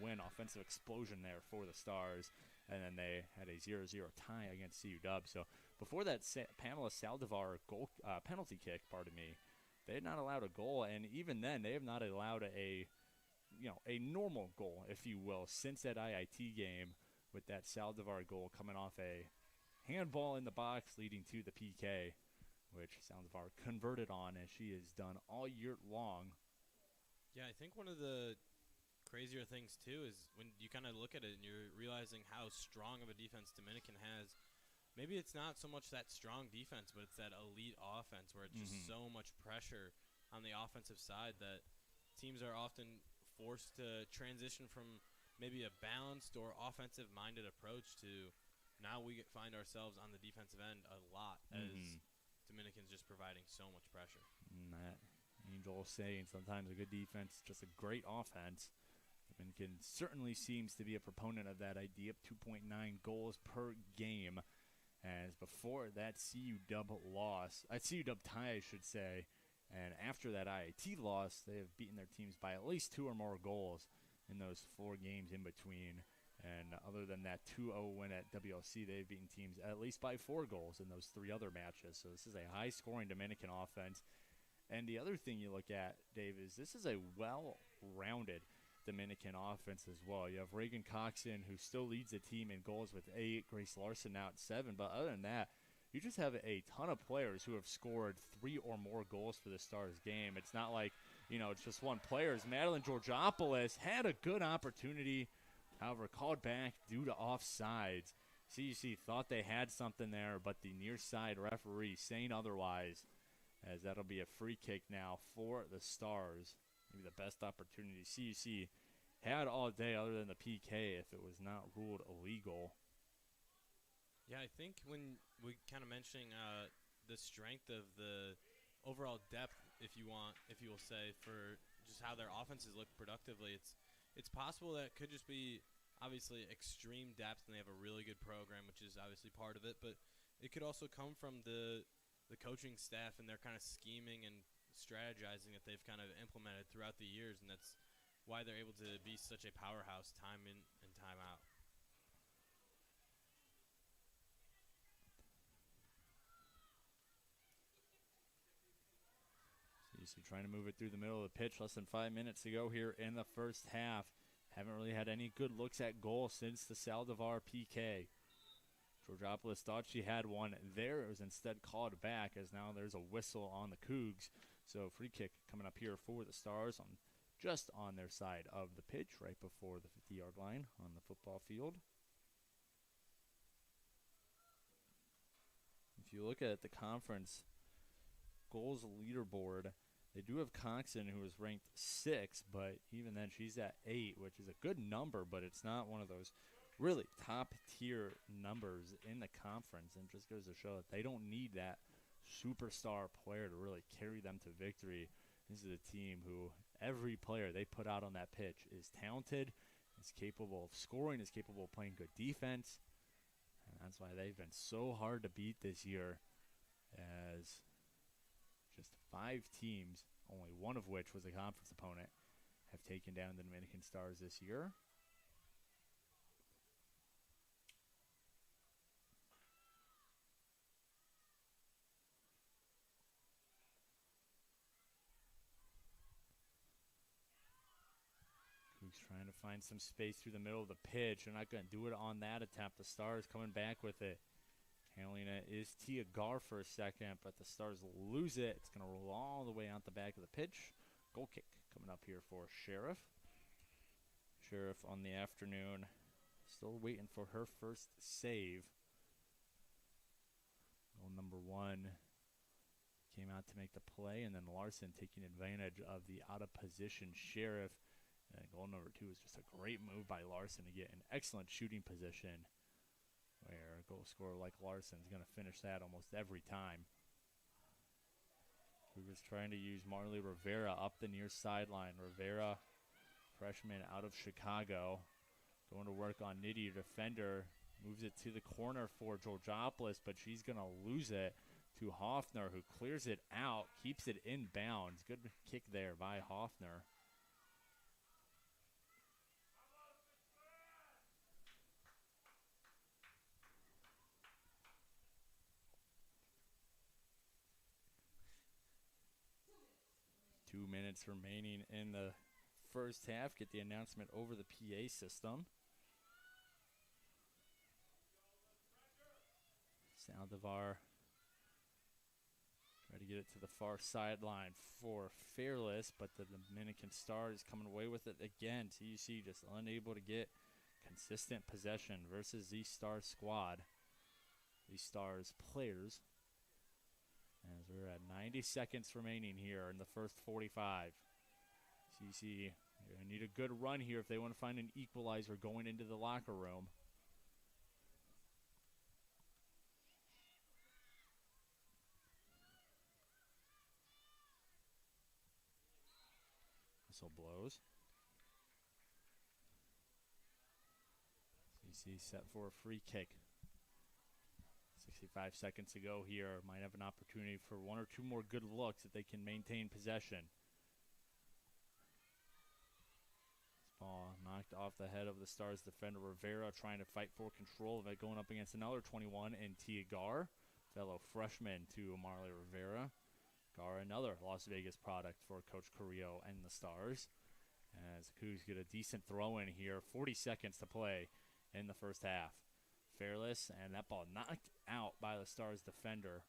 win. Offensive explosion there for the Stars. And then they had a 0-0 tie against CU Dub. So before that Pamela Saldivar penalty kick, they had not allowed a goal. And even then, they have not allowed a normal goal, if you will, since that IIT game, with that Saldivar goal coming off a handball in the box leading to the PK, which Saldivar converted on, as she has done all year long. Yeah, I think one of the crazier things, too, is when you kind of look at it and you're realizing how strong of a defense Dominican has. Maybe it's not so much that strong defense, but it's that elite offense where it's just so much pressure on the offensive side that teams are often forced to transition from maybe a balanced or offensive-minded approach to now we find ourselves on the defensive end a lot as Dominican's just providing so much pressure. And that Angel saying sometimes a good defense, just a great offense. Dominican certainly seems to be a proponent of that idea of 2.9 goals per game. As before that CU loss, CU tie, I should say, and after that IIT loss, they have beaten their teams by at least 2 or more goals in those 4 games in between. And other than that 2-0 win at WLC, they've beaten teams at least by 4 goals in those 3 other matches. So this is a high-scoring Dominican offense. And the other thing you look at, Dave, is this is a well-rounded Dominican offense as well. You have Reagan Coxon, who still leads the team in goals with 8, Grace Larson now at 7. But other than that, you just have a ton of players who have scored 3 or more goals for the Stars game. It's not like, it's just one player. Madeline Georgopoulos had a good opportunity, however, called back due to offsides. CUC thought they had something there, but the near side referee saying otherwise, as that'll be a free kick now for the Stars. Maybe the best opportunity CUC had all day other than the PK if it was not ruled illegal. Yeah, I think when we kind of mentioning the strength of the overall depth, if you will say, for just how their offenses look productively, it's possible that it could just be obviously extreme depth, and they have a really good program, which is obviously part of it, but it could also come from the coaching staff and their kind of scheming and strategizing that they've kind of implemented throughout the years, and that's why they're able to be such a powerhouse time in and time out. So trying to move it through the middle of the pitch, less than 5 minutes to go here in the first half. Haven't really had any good looks at goal since the Saldivar PK. Georgopoulos thought she had one there. It was instead called back, as now there's a whistle on the Cougs. So free kick coming up here for the Stars just on their side of the pitch, right before the 50-yard line on the football field. If you look at the conference goals leaderboard, they do have Coxon, who is ranked 6, but even then she's at 8, which is a good number, but it's not one of those really top-tier numbers in the conference, and just goes to show that they don't need that superstar player to really carry them to victory. This is a team who every player they put out on that pitch is talented, is capable of scoring, is capable of playing good defense, and that's why they've been so hard to beat this year, as just 5 teams, only one of which was a conference opponent, have taken down the Dominican Stars this year. Cougs trying to find some space through the middle of the pitch. They're not going to do it on that attempt. The Stars coming back with it. Handling it is Tia Gar for a second, but the Stars lose it. It's going to roll all the way out the back of the pitch. Goal kick coming up here for Sheriff. Sheriff on the afternoon, still waiting for her first save. Goal number 1 came out to make the play, and then Larson taking advantage of the out-of-position Sheriff. And goal number 2 is just a great move by Larson to get an excellent shooting position, where a goal scorer like Larson is going to finish that almost every time. Cougars trying to use Marley Rivera up the near sideline. Rivera, freshman out of Chicago, going to work on Nitty, defender. Moves it to the corner for Georgopoulos, but she's going to lose it to Hoffner, who clears it out, keeps it in bounds. Good kick there by Hoffner. Two minutes remaining in the first half. Get the announcement over the PA system. Saldivar try to get it to the far sideline for Fairless, but the Dominican Stars coming away with it again. CUC just unable to get consistent possession versus the Stars squad. These Stars players. As we're at 90 seconds remaining here in the first 45. CC, you're going to need a good run here if they want to find an equalizer going into the locker room. Whistle blows. CC set for a free kick. 65 seconds to go here. Might have an opportunity for one or two more good looks if they can maintain possession. This ball knocked off the head of the Stars defender Rivera, trying to fight for control of it, going up against another 21 in Tia Gar, fellow freshman to Marley Rivera. Gar, another Las Vegas product for Coach Carrillo and the Stars. As the Cougs get a decent throw in here, 40 seconds to play in the first half. Fairless, and that ball knocked out by the Stars defender.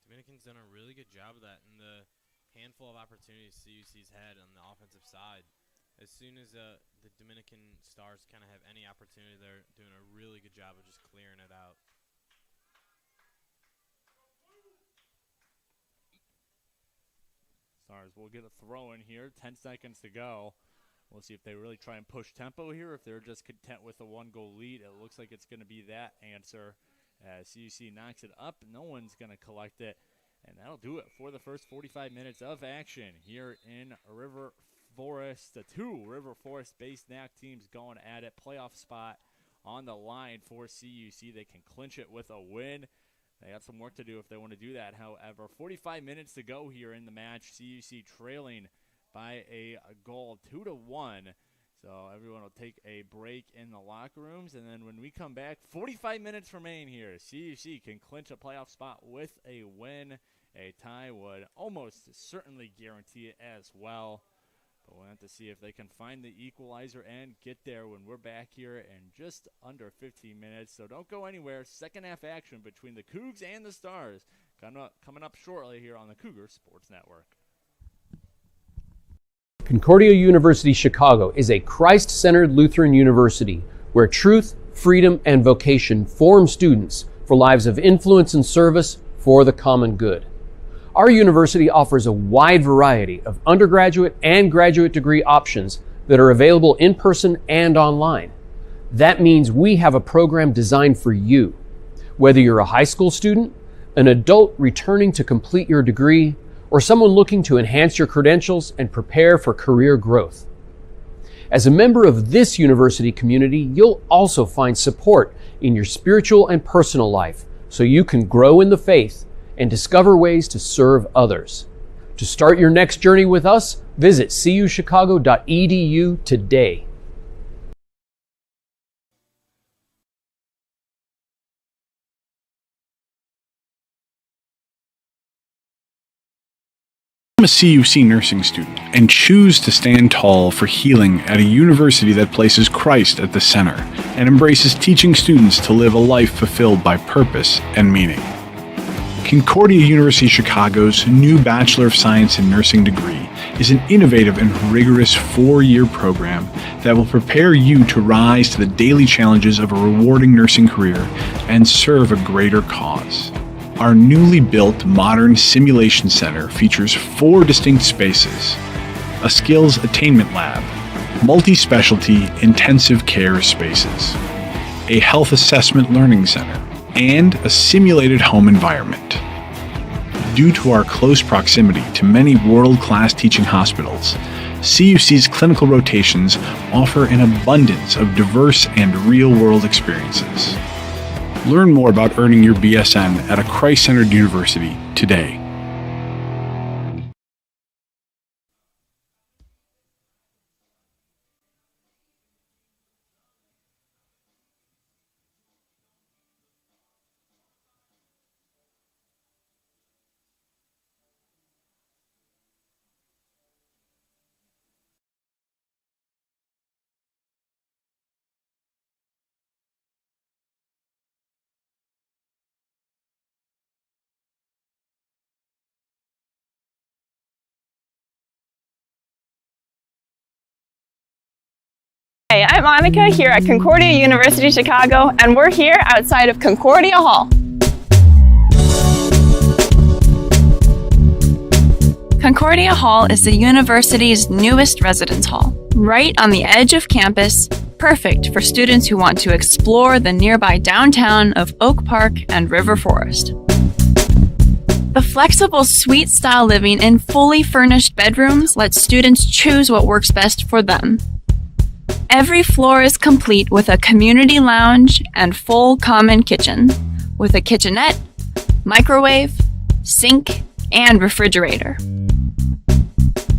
Dominican's done a really good job of that in the handful of opportunities CUC's had on the offensive side. As soon as the Dominican Stars kind of have any opportunity, they're doing a really good job of just clearing it out. Stars will get a throw in here. 10 seconds to go. We'll see if they really try and push tempo here, if they're just content with a one-goal lead. It looks like it's going to be that answer. As CUC knocks it up, no one's going to collect it. And that'll do it for the first 45 minutes of action here in River Forest. The two River Forest-based NAC teams going at it. Playoff spot on the line for CUC. They can clinch it with a win. They got some work to do if they want to do that, however. 45 minutes to go here in the match. CUC trailing by a goal, 2-1. So everyone will take a break in the locker rooms. And then when we come back, 45 minutes remain here. CUC can clinch a playoff spot with a win. A tie would almost certainly guarantee it as well. But we'll have to see if they can find the equalizer and get there when we're back here in just under 15 minutes. So don't go anywhere. Second half action between the Cougs and the Stars coming up shortly here on the Cougar Sports Network. Concordia University Chicago is a Christ-centered Lutheran university where truth, freedom, and vocation form students for lives of influence and service for the common good. Our university offers a wide variety of undergraduate and graduate degree options that are available in person and online. That means we have a program designed for you. Whether you're a high school student, an adult returning to complete your degree, or someone looking to enhance your credentials and prepare for career growth. As a member of this university community, you'll also find support in your spiritual and personal life so you can grow in the faith and discover ways to serve others. To start your next journey with us, visit cuchicago.edu today. I'm a CUC nursing student and choose to stand tall for healing at a university that places Christ at the center and embraces teaching students to live a life fulfilled by purpose and meaning. Concordia University Chicago's new Bachelor of Science in Nursing degree is an innovative and rigorous 4-year program that will prepare you to rise to the daily challenges of a rewarding nursing career and serve a greater cause. Our newly built modern simulation center features 4 distinct spaces, a skills attainment lab, multi-specialty intensive care spaces, a health assessment learning center, and a simulated home environment. Due to our close proximity to many world-class teaching hospitals, CUC's clinical rotations offer an abundance of diverse and real-world experiences. Learn more about earning your BSN at a Christ-centered university today. Hey, I'm Monica here at Concordia University Chicago, and we're here outside of Concordia Hall. Concordia Hall is the university's newest residence hall, right on the edge of campus, perfect for students who want to explore the nearby downtown of Oak Park and River Forest. The flexible suite-style living in fully furnished bedrooms lets students choose what works best for them. Every floor is complete with a community lounge and full common kitchen, with a kitchenette, microwave, sink, and refrigerator.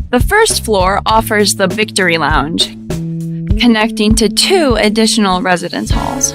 The first floor offers the Victory Lounge, connecting to 2 additional residence halls,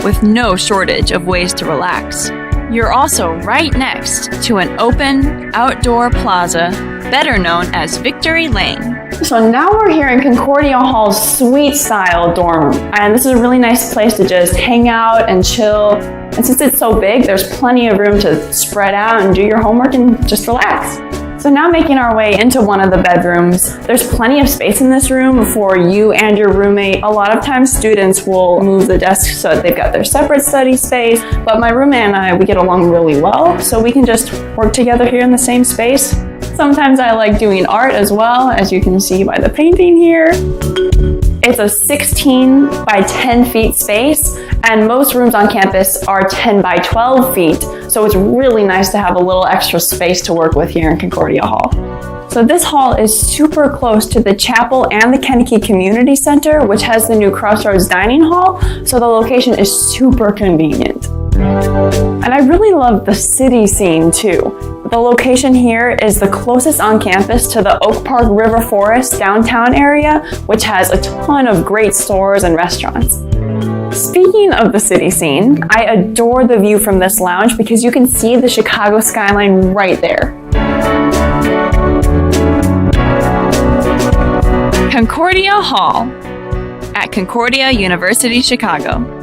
with no shortage of ways to relax. You're also right next to an open, outdoor plaza, better known as Victory Lane. So now we're here in Concordia Hall's suite-style dorm room, and this is a really nice place to just hang out and chill. And since it's so big, there's plenty of room to spread out and do your homework and just relax. So now making our way into one of the bedrooms, there's plenty of space in this room for you and your roommate. A lot of times students will move the desks so that they've got their separate study space, but my roommate and I, we get along really well, so we can just work together here in the same space. Sometimes I like doing art as well, as you can see by the painting here. It's a 16 by 10 feet space, and most rooms on campus are 10 by 12 feet, so it's really nice to have a little extra space to work with here in Concordia Hall. So this hall is super close to the chapel and the Kennedy Community Center, which has the new Crossroads Dining Hall, so the location is super convenient. And I really love the city scene too. The location here is the closest on campus to the Oak Park River Forest downtown area, which has a ton of great stores and restaurants. Speaking of the city scene, I adore the view from this lounge because you can see the Chicago skyline right there. Concordia Hall at Concordia University, Chicago.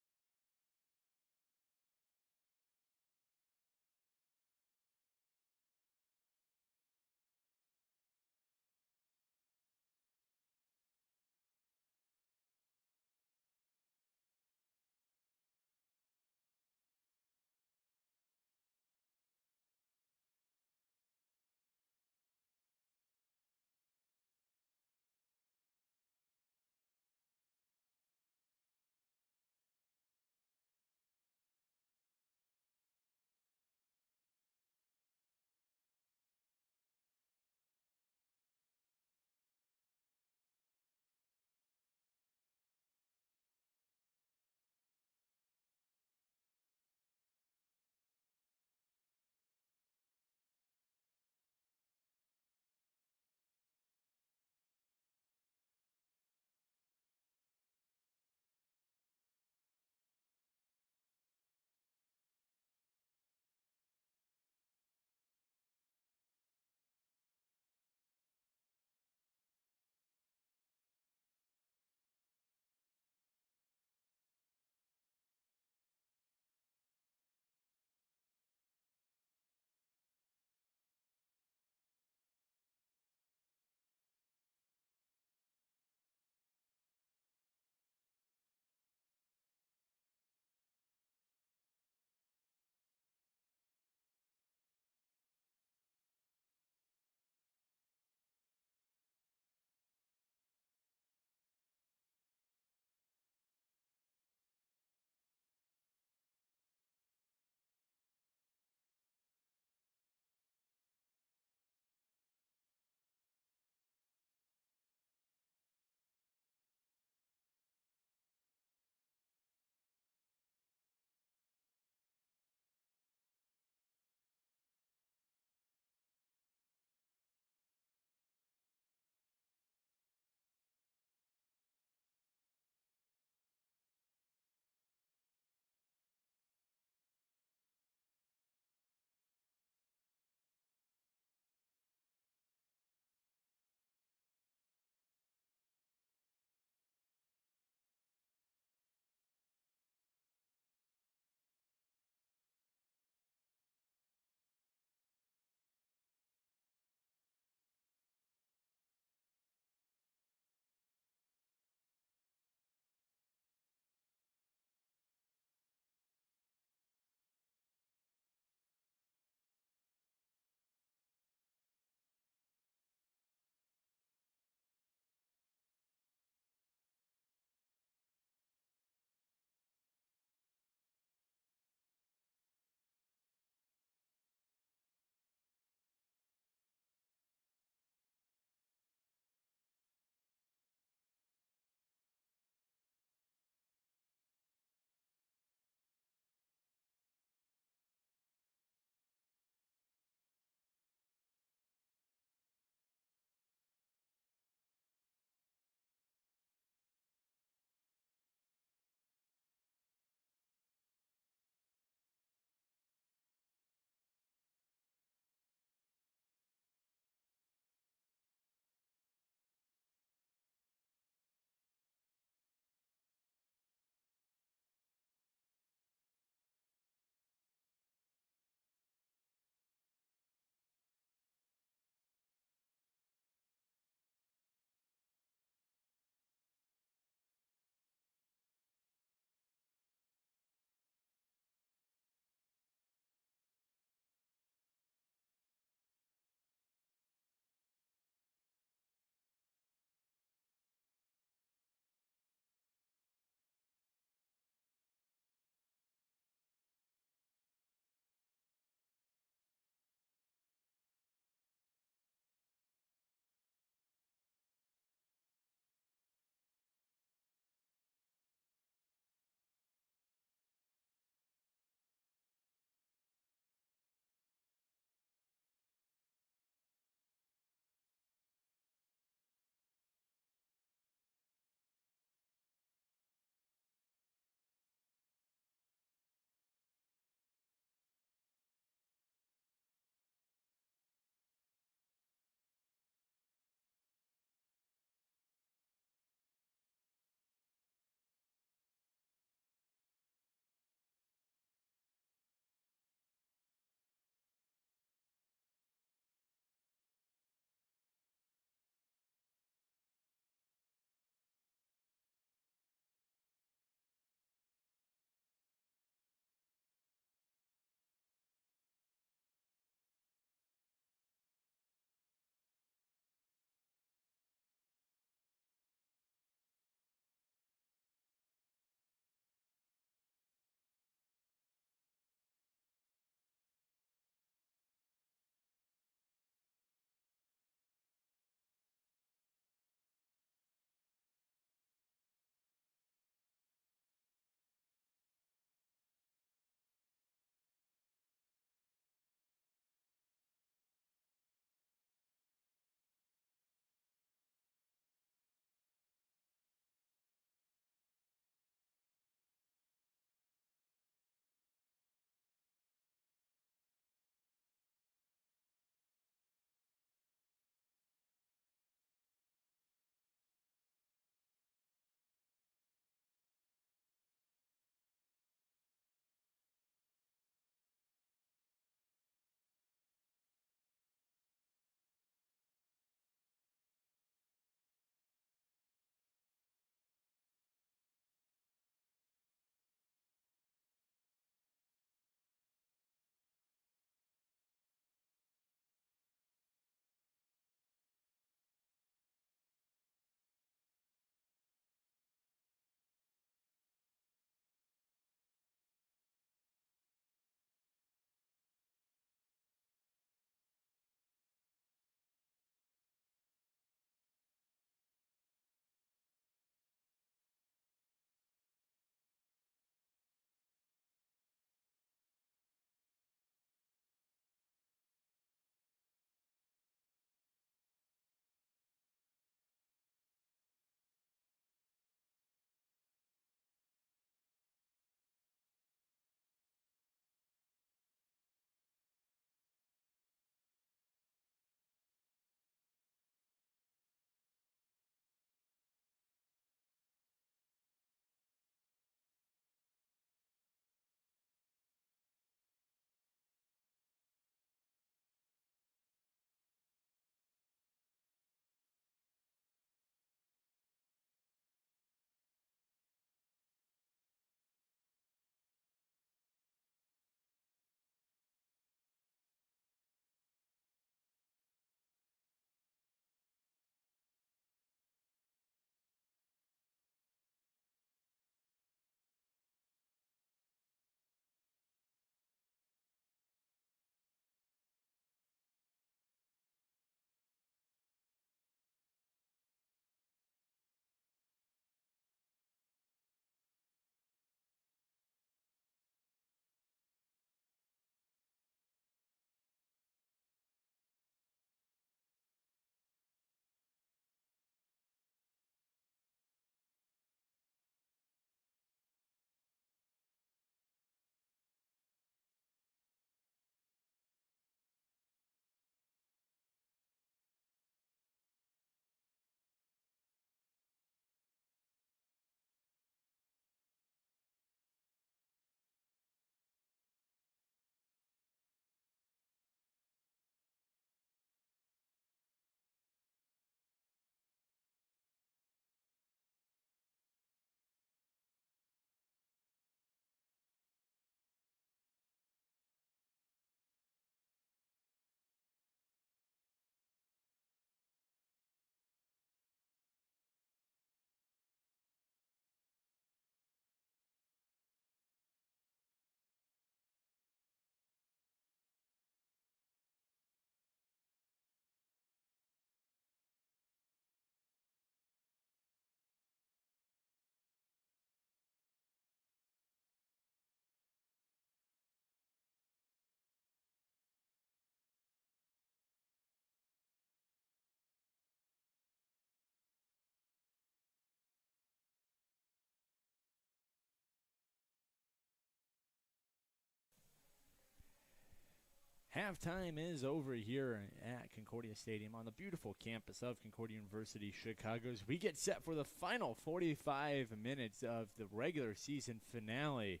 Halftime is over here at Concordia Stadium on the beautiful campus of Concordia University, Chicago. As we get set for the final 45 minutes of the regular season finale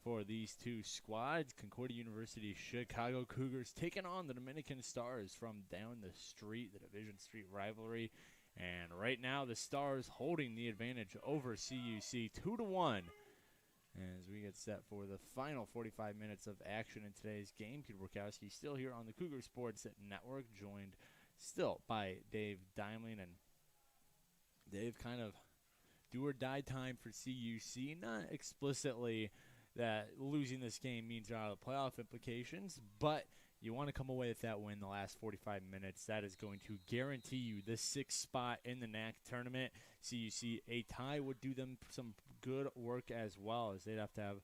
for these two squads. Concordia University Chicago Cougars taking on the Dominican Stars from down the street, the Division Street rivalry. And right now the Stars holding the advantage over CUC 2-1. As we get set for the final 45 minutes of action in today's game. Peter Borkowski still here on the Cougar Sports Network, joined still by Dave Dimeling. And Dave, kind of do or die time for CUC. Not explicitly that losing this game means you're out of the playoff implications, but you want to come away with that win the last 45 minutes. That is going to guarantee you the 6th spot in the NAC tournament. CUC, a tie would do them some good work as well, as they'd have to have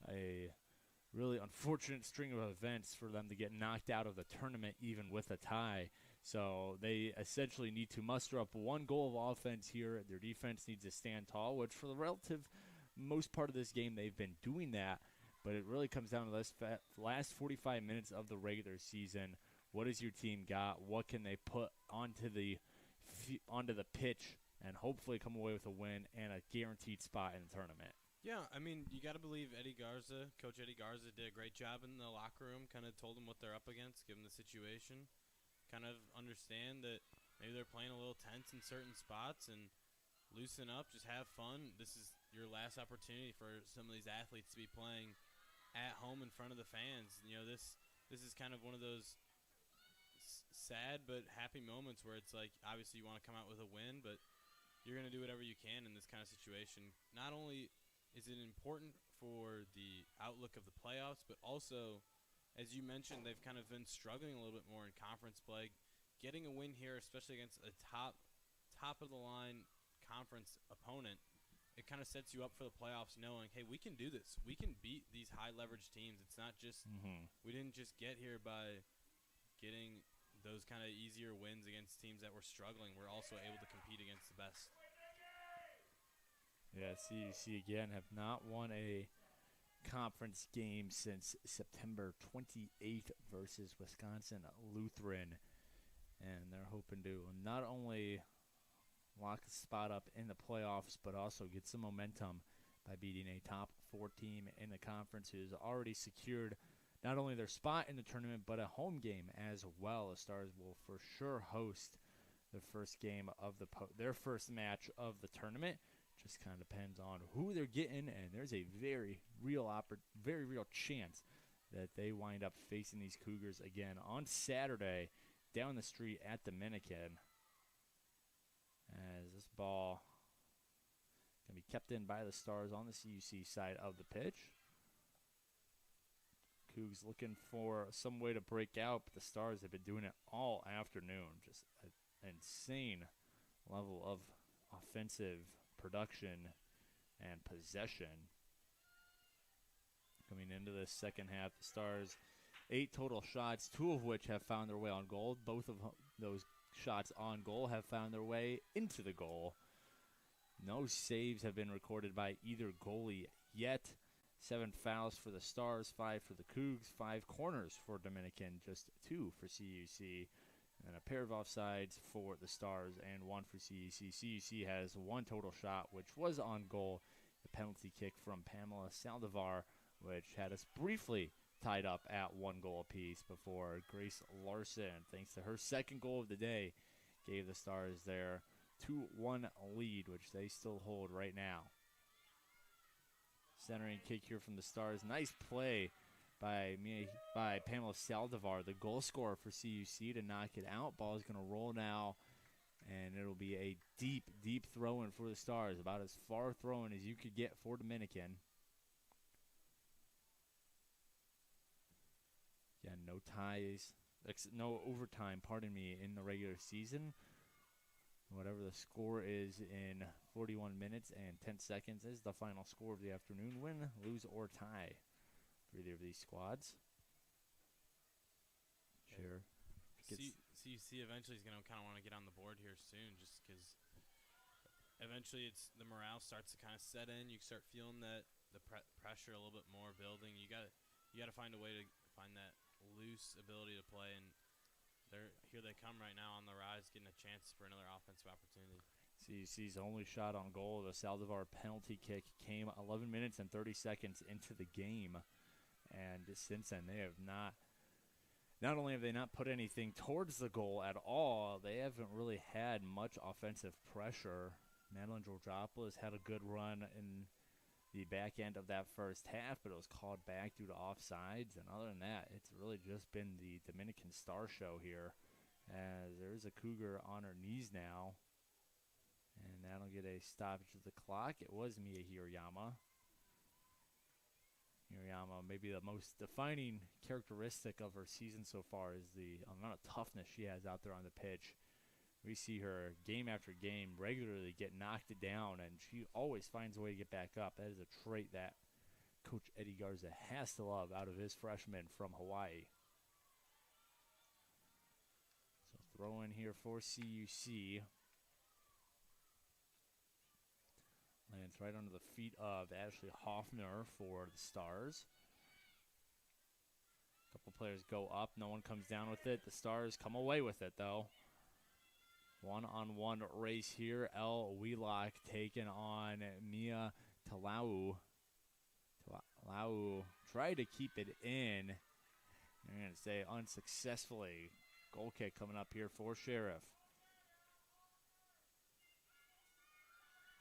a really unfortunate string of events for them to get knocked out of the tournament even with a tie. So they essentially need to muster up 1 goal of offense here. Their defense needs to stand tall, which for the relative most part of this game they've been doing that. But it really comes down to this last 45 minutes of the regular season. What has your team got? What can they put onto the pitch and hopefully come away with a win and a guaranteed spot in the tournament? Yeah, I mean, you got to believe Eddie Garza. Coach Eddie Garza did a great job in the locker room, kind of told them what they're up against, given the situation. Kind of understand that maybe they're playing a little tense in certain spots and loosen up, just have fun. This is your last opportunity for some of these athletes to be playing at home in front of the fans. You know, this is kind of one of those sad but happy moments where it's like, obviously you want to come out with a win, but you're going to do whatever you can in this kind of situation. Not only is it important for the outlook of the playoffs, but also, as you mentioned, they've kind of been struggling a little bit more in conference play. Getting a win here, especially against a top of the line conference opponent, it kind of sets you up for the playoffs knowing, hey, we can do this. We can beat these high-leverage teams. It's not just we didn't just get here by getting those kind of easier wins against teams that were struggling. We're also able to compete against the best. Yeah, CUC again have not won a conference game since September 28th versus Wisconsin Lutheran. And they're hoping to not only lock a spot up in the playoffs, but also get some momentum by beating a top 4 team in the conference who's already secured not only their spot in the tournament, but a home game as well. The Stars will for sure host the first game of their first match of the tournament. Just kind of depends on who they're getting, and there's a very real chance that they wind up facing these Cougars again on Saturday down the street at Dominican. As this ball can be kept in by the Stars on the CUC side of the pitch. Cougs looking for some way to break out, but the Stars have been doing it all afternoon. Just an insane level of offensive production and possession. Coming into this second half, the Stars 8 total shots, 2 of which have found their way on goal. Both of those shots on goal have found their way into the goal. No saves have been recorded by either goalie yet. 7 fouls for the Stars, 5 for the Cougs, 5 corners for Dominican, just 2 for CUC, and a pair of offsides for the Stars and 1 for CUC. CUC has 1 total shot, which was on goal, the penalty kick from Pamela Saldivar, which had us briefly tied up at 1 goal apiece before Grace Larson, thanks to her second goal of the day, gave the Stars their 2-1 lead, which they still hold right now. Centering kick here from the Stars. Nice play by Pamela Saldivar, the goal scorer for CUC, to knock it out. Ball is going to roll now, and it'll be a deep, deep throw-in for the Stars, about as far throw-in as you could get for Dominican. Yeah, no ties, no overtime, in the regular season. Whatever the score is in 41 minutes and 10 seconds is the final score of the afternoon. Win, lose, or tie for either of these squads. Sure. CUC eventually is going to kind of want to get on the board here soon, just because eventually the morale starts to kind of set in. You start feeling that the pressure a little bit more building. You got to find a way to find that loose ability to play, and here they come right now on the rise, getting a chance for another offensive opportunity. CUC's only shot on goal, the Saldivar penalty kick, came 11 minutes and 30 seconds into the game. And since then, they have not only have they not put anything towards the goal at all, they haven't really had much offensive pressure. Madeline Georgopoulos had a good run in the back end of that first half, but it was called back due to offsides. And other than that, it's really just been the Dominican star show here, as there's a Cougar on her knees now. And that'll get a stoppage of the clock. It was Mia Hirayama. Hirayama, maybe the most defining characteristic of her season so far is the amount of toughness she has out there on the pitch. We see her game after game regularly get knocked down, and she always finds a way to get back up. That is a trait that Coach Eddie Garza has to love out of his freshmen from Hawaii. So throw in here for CUC. Lands right under the feet of Ashley Hoffner for the Stars. A couple players go up. No one comes down with it. The Stars come away with it, though. One-on-one race here. Elle Wheelock taking on Mia Talau. Talau tried to keep it in. I'm going to say unsuccessfully. Goal kick coming up here for Sheriff.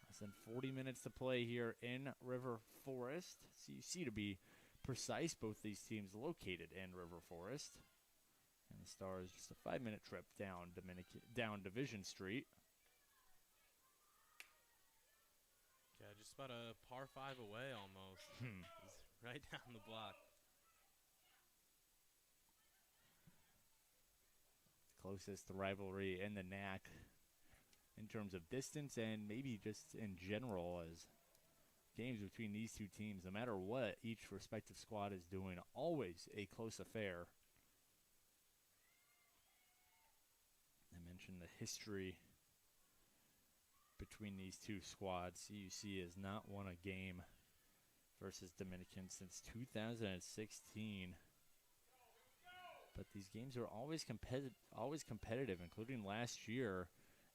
Less than 40 minutes to play here in River Forest. CUC to be precise, both these teams located in River Forest. And the Stars just a 5-minute trip down Division Street. Yeah, just about a par 5 away almost. It's right down the block. Closest rivalry in the NAC in terms of distance and maybe just in general, as games between these two teams, no matter what each respective squad is doing, always a close affair. I mentioned the history between these two squads. CUC has not won a game versus Dominican since 2016. But these games are always competitive, including last year.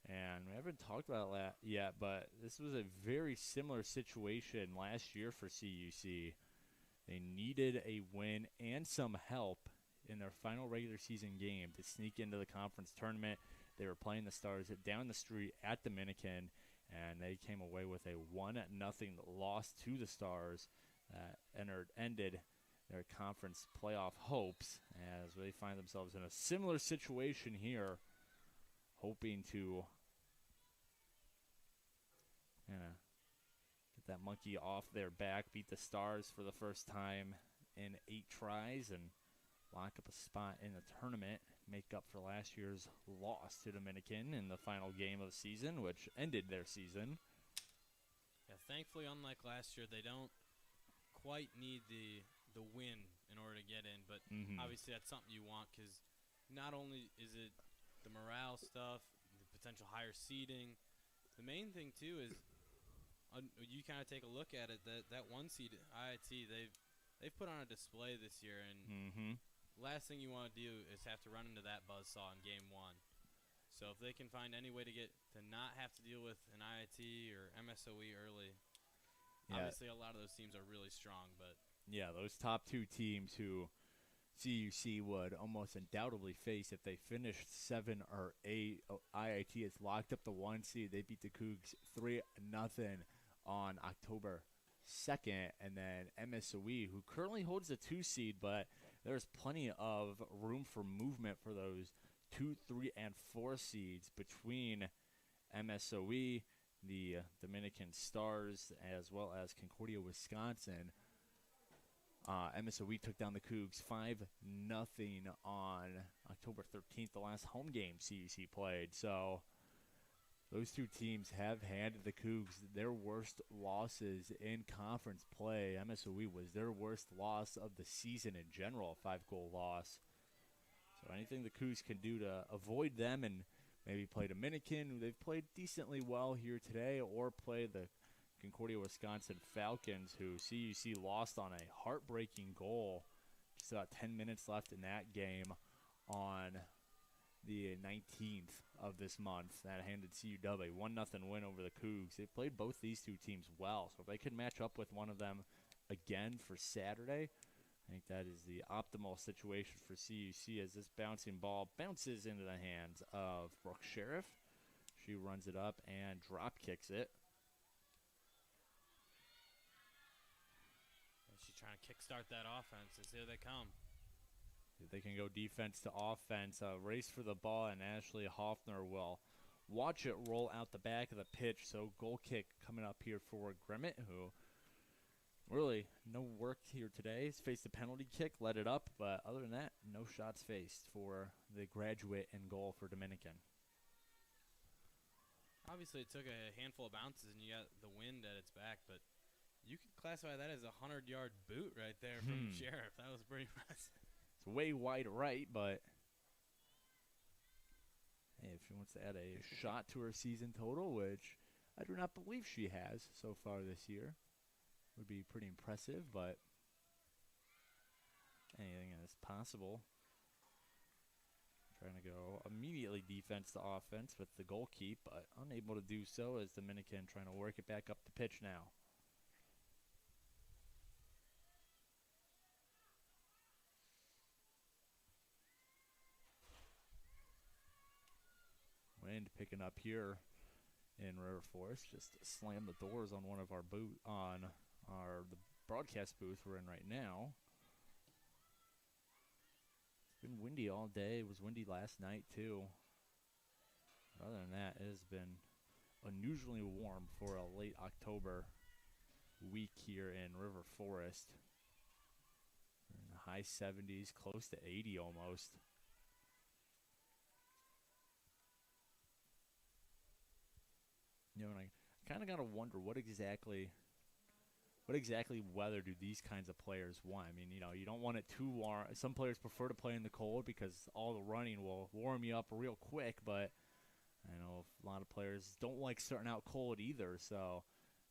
And we haven't talked about that yet, but this was a very similar situation last year for CUC. They needed a win and some help in their final regular season game to sneak into the conference tournament. They were playing the Stars down the street at Dominican, and they came away with a 1-0 loss to the Stars that ended their conference playoff hopes, as they find themselves in a similar situation here, hoping to get that monkey off their back, beat the Stars for the first time in 8 tries, and lock up a spot in the tournament, make up for last year's loss to Dominican in the final game of the season, which ended their season. Yeah, thankfully, unlike last year, they don't quite need the win in order to get in, but obviously that's something you want, because not only is it the morale stuff, the potential higher seeding, the main thing too is you kind of take a look at it, that 1 seed IIT, they've put on a display this year, and last thing you want to do is have to run into that buzzsaw in game 1. So if they can find any way to not have to deal with an IIT or MSOE early, obviously a lot of those teams are really strong, but yeah, those top 2 teams who CUC would almost undoubtedly face if they finished 7 or 8. IIT has locked up the 1 seed. They beat the Cougs 3-0 on October 2nd, and then MSOE, who currently holds the 2 seed, but there's plenty of room for movement for those 2, 3, and 4 seeds between MSOE, the Dominican Stars, as well as Concordia, Wisconsin. MSOE took down the Cougs 5-0 on October 13th, the last home game CUC played. So those 2 teams have handed the Cougs their worst losses in conference play. MSOE was their worst loss of the season in general, a 5-goal loss. So anything the Cougs can do to avoid them and maybe play Dominican, who they've played decently well here today, or play the Concordia, Wisconsin Falcons, who CUC lost on a heartbreaking goal just about 10 minutes left in that game on the 19th of this month. That handed CUW 1-0 win over the Cougs. They've played both these two teams well, so if they could match up with one of them again for Saturday, I think that is the optimal situation for CUC as this bouncing ball bounces into the hands of Brooke Sheriff. She runs it up and drop kicks it. And she's trying to kickstart that offense as here they come. If they can go defense to offense, race for the ball, and Ashley Hoffner will watch it roll out the back of the pitch. So goal kick coming up here for Grimmett, who really no work here today. He's faced a penalty kick, let it up, but other than that, no shots faced for the graduate in goal for Dominican. Obviously, it took a handful of bounces, and you got the wind at its back, but you could classify that as a 100-yard boot right there from Sheriff. That was pretty impressive. It's way wide right, but hey, if she wants to add a shot to her season total, which I do not believe she has so far this year, would be pretty impressive, but anything is possible. Trying to go immediately defense to offense with the goal keep, but unable to do so as Dominican trying to work it back up the pitch now. Wind picking up here in River Forest. Just slammed the doors on one of our the broadcast booth we're in right now. It's been windy all day. It was windy last night too. But other than that, it has been unusually warm for a late October week here in River Forest. We're in the high 70s, close to 80 almost. You know, and I kind of got to wonder what exactly weather do these kinds of players want? I mean, you know, you don't want it too warm. Some players prefer to play in the cold because all the running will warm you up real quick, but I know a lot of players don't like starting out cold either, so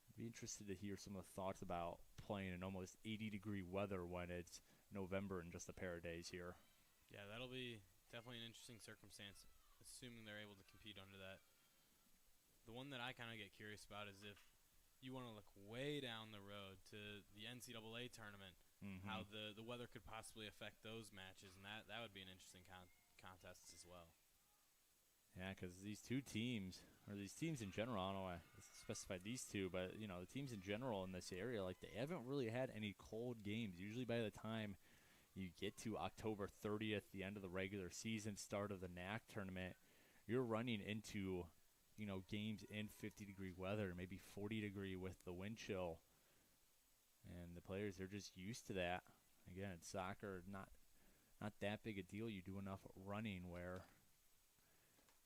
I'd be interested to hear some of the thoughts about playing in almost 80-degree weather when it's November in just a pair of days here. Yeah, that'll be definitely an interesting circumstance, assuming they're able to compete under that. The one that I kind of get curious about is if you want to look way down the road to the NCAA tournament, how the weather could possibly affect those matches, and that would be an interesting contest as well. Yeah, because these two teams, or these teams in general, I don't know why I specified these two, but, you know, the teams in general in this area, like, they haven't really had any cold games. Usually by the time you get to October 30th, the end of the regular season, start of the NAC tournament, you're running into, you know, games in 50-degree weather, maybe 40-degree with the wind chill. And the players, they're just used to that. Again, it's soccer, not that big a deal. You do enough running where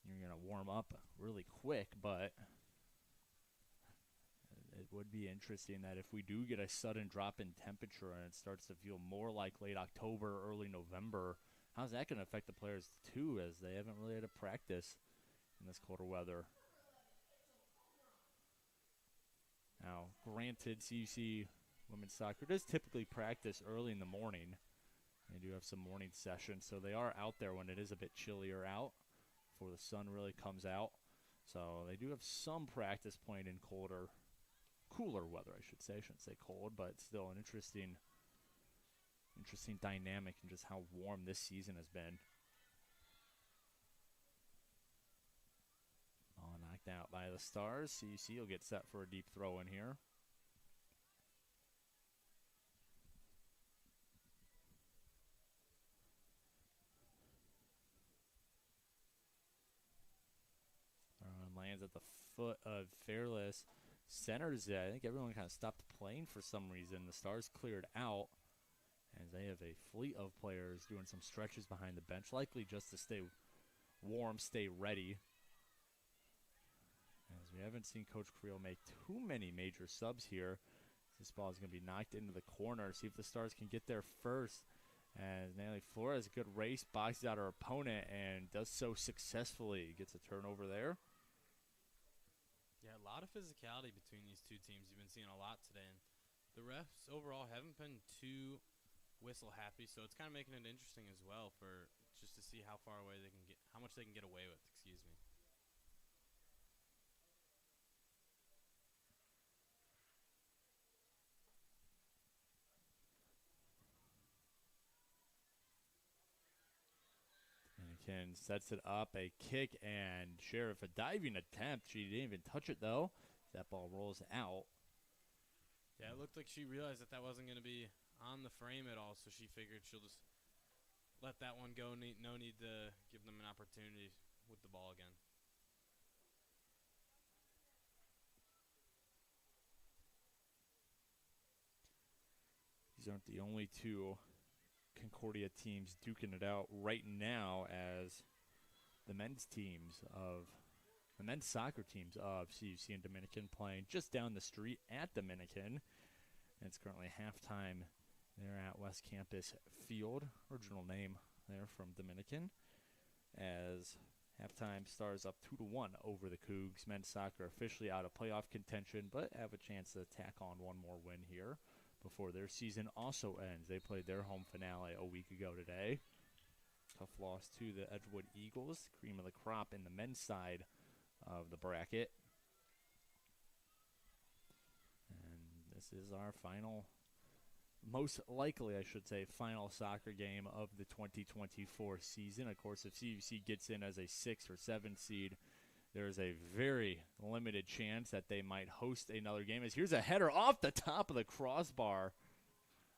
you're going to warm up really quick, but it would be interesting that if we do get a sudden drop in temperature and it starts to feel more like late October, early November, how's that going to affect the players too, as they haven't really had a practice in this colder weather? Now, granted, CUC women's soccer does typically practice early in the morning. They do have some morning sessions, so they are out there when it is a bit chillier out before the sun really comes out. So they do have some practice playing in cooler weather, I should say. I shouldn't say cold, but still an interesting dynamic in just how warm this season has been. All knocked out by the Stars. CUC will get set for a deep throw in here. Lands at the foot of Fairless. Centers it. I think everyone kind of stopped playing for some reason. The Stars cleared out as they have a fleet of players doing some stretches behind the bench, likely just to stay warm, stay ready. As we haven't seen Coach Creel make too many major subs here. This ball is going to be knocked into the corner. See if the Stars can get there first. As Natalie Flores, a good race, boxes out her opponent and does so successfully. Gets a turnover there. Yeah, a lot of physicality between these two teams. You've been seeing a lot today. And the refs overall haven't been too whistle happy. So it's kind of making it interesting as well for just to see how far away they can get, how much they can get away with. Excuse me. Dominican sets it up, a kick, and Sheriff a diving attempt. She didn't even touch it though. That ball rolls out. Yeah, it looked like she realized that wasn't going to be on the frame at all, so she figured she'll just let that one go. No need to give them an opportunity with the ball again. These aren't the only two Concordia teams duking it out right now, as the men's soccer teams of CUC and Dominican playing just down the street at Dominican. And it's currently halftime there at West Campus Field, original name there from Dominican, as halftime Stars up 2-1 over the Cougs. Men's soccer officially out of playoff contention, but have a chance to tack on one more win here before their season also ends. They played their home finale a week ago today. Tough loss to the Edgewood Eagles, cream of the crop in the men's side of the bracket. And this is our final, most likely I should say, final soccer game of the 2024 season. Of course, if CUC gets in as a 6 or 7 seed, there is a very limited chance that they might host another game. As here's a header off the top of the crossbar.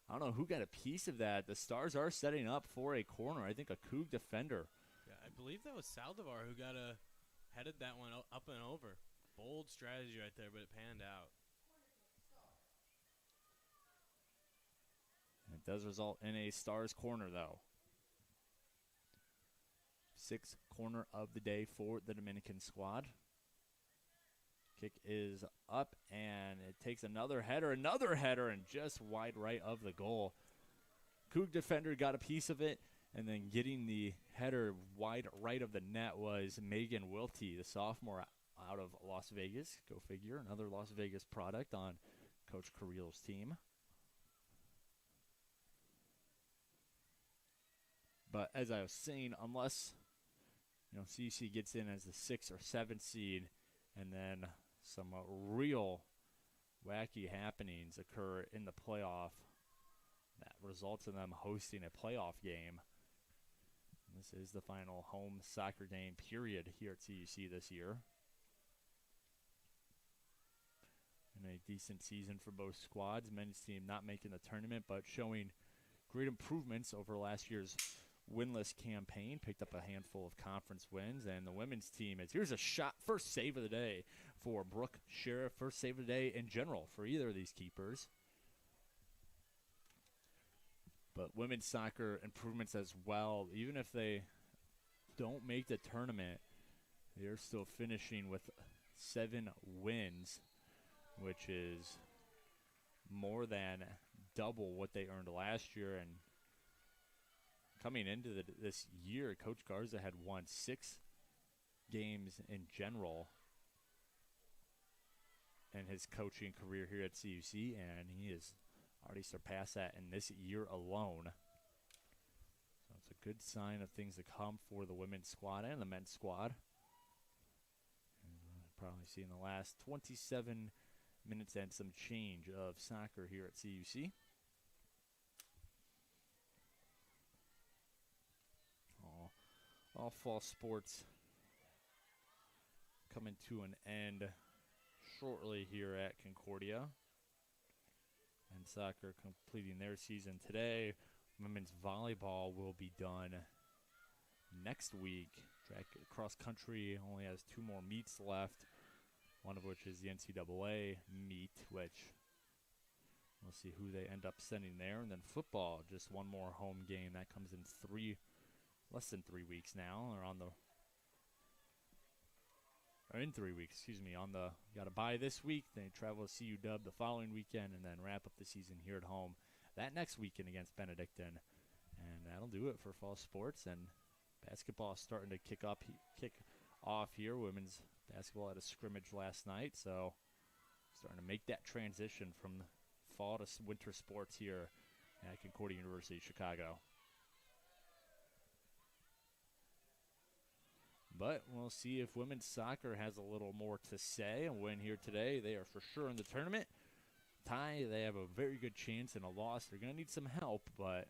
I don't know who got a piece of that. The Stars are setting up for a corner. I think a Coug defender. Yeah, I believe that was Saldivar who headed that one up and over. Bold strategy right there, but it panned out. It does result in a Stars corner, though. 6th corner of the day for the Dominican squad. Kick is up, and it takes another header, and just wide right of the goal. Coug defender got a piece of it, and then getting the header wide right of the net was Megan Wiltie, the sophomore out of Las Vegas. Go figure, another Las Vegas product on Coach Carrillo's team. But as I was saying, unless CUC gets in as the 6th or 7th seed, and then some real wacky happenings occur in the playoff that results in them hosting a playoff game. This is the final home soccer game period here at CUC this year. And a decent season for both squads. Men's team not making the tournament, but showing great improvements over last year's winless campaign. Picked up a handful of conference wins. And the women's team here's a shot, first save of the day for Brooke Sheriff, first save of the day in general for either of these keepers. But women's soccer improvements as well. Even if they don't make the tournament, they're still finishing with 7 wins, which is more than double what they earned last year. And coming into this year, Coach Garza had won 6 games in general in his coaching career here at CUC, and he has already surpassed that in this year alone. So it's a good sign of things to come for the women's squad and the men's squad. And probably see in the last 27 minutes and some change of soccer here at CUC. All fall sports coming to an end shortly here at Concordia. And soccer completing their season today. Women's volleyball will be done next week. Track cross country only has 2 more meets left, one of which is the NCAA meet, which we'll see who they end up sending there. And then football, just 1 more home game. That comes in less than 3 weeks now, in 3 weeks, got a bye this week, then travel to CU Dub the following weekend, and then wrap up the season here at home that next weekend against Benedictine. And that'll do it for fall sports, and basketball is starting to kick off here. Women's basketball had a scrimmage last night, so starting to make that transition from fall to winter sports here at Concordia University, Chicago. But we'll see if women's soccer has a little more to say. A win here today, they are for sure in the tournament. Tie, they have a very good chance, and a loss, they're going to need some help, but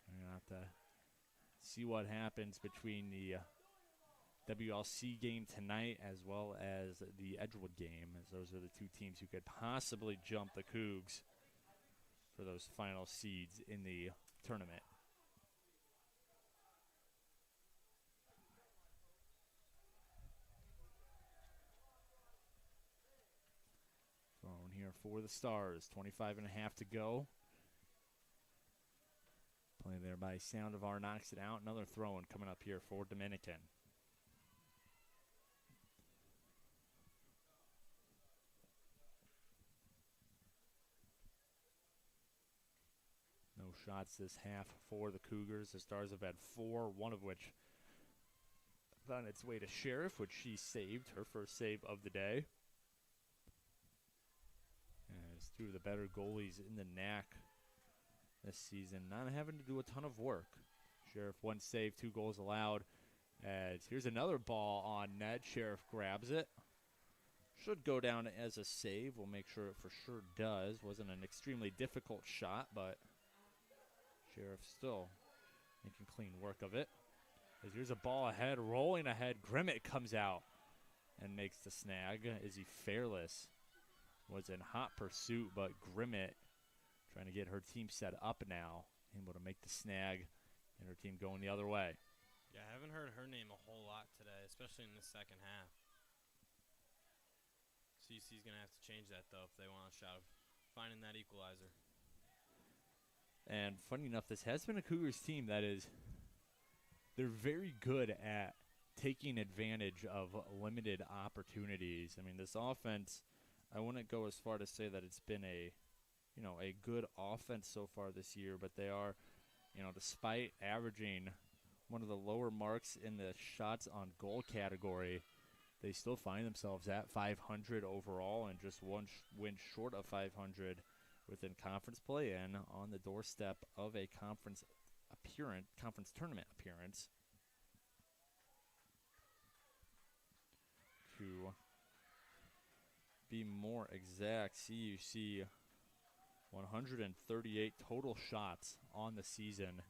we're going to have to see what happens between the WLC game tonight as well as the Edgewood game, as those are the two teams who could possibly jump the Cougs for those final seeds in the tournament. Thrown here for the Stars, 25 and a half to go. Play there by Sound of R knocks it out. Another throw-in coming up here for Dominican. No shots this half for the Cougars. The Stars have had 4, one of which found its way to Sheriff, which she saved, her first save of the day. As two of the better goalies in the NAC this season, not having to do a ton of work. Sheriff 1 save, 2 goals allowed. As here's another ball on net. Sheriff grabs it. Should go down as a save. We'll make sure it for sure does. Wasn't an extremely difficult shot, but Sheriff still making clean work of it. As here's a ball ahead, rolling ahead. Grimmett comes out and makes the snag. Izzy Fairless was in hot pursuit, but Grimmett trying to get her team set up now, able to make the snag, and her team going the other way. Yeah, I haven't heard her name a whole lot today, especially in the second half. CUC's going to have to change that, though, if they want a shot of finding that equalizer. And funny enough, this has been a Cougars team that is, they're very good at taking advantage of limited opportunities. I mean, this offense, I wouldn't go as far to say that it's been a good offense so far this year, but they are, despite averaging one of the lower marks in the shots on goal category, they still find themselves at 500 overall and just one win short of 500 within conference play and on the doorstep of a conference tournament appearance. To be more exact, CUC 138 total shots on the season,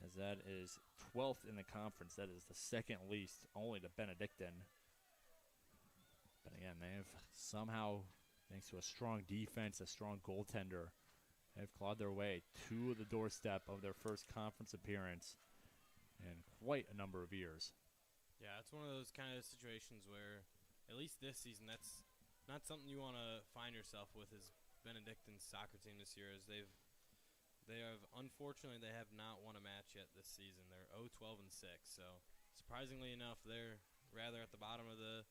as that is 12th in the conference. That is the second least, only to Benedictine. But again, they have somehow, thanks to a strong defense, a strong goaltender, they've clawed their way to the doorstep of their first conference appearance in quite a number of years. Yeah, it's one of those kind of situations where, at least this season, that's not something you want to find yourself with as Benedictine's soccer team this year, as unfortunately, they have not won a match yet this season. They're 0-12-6, so surprisingly enough, they're rather at the bottom of the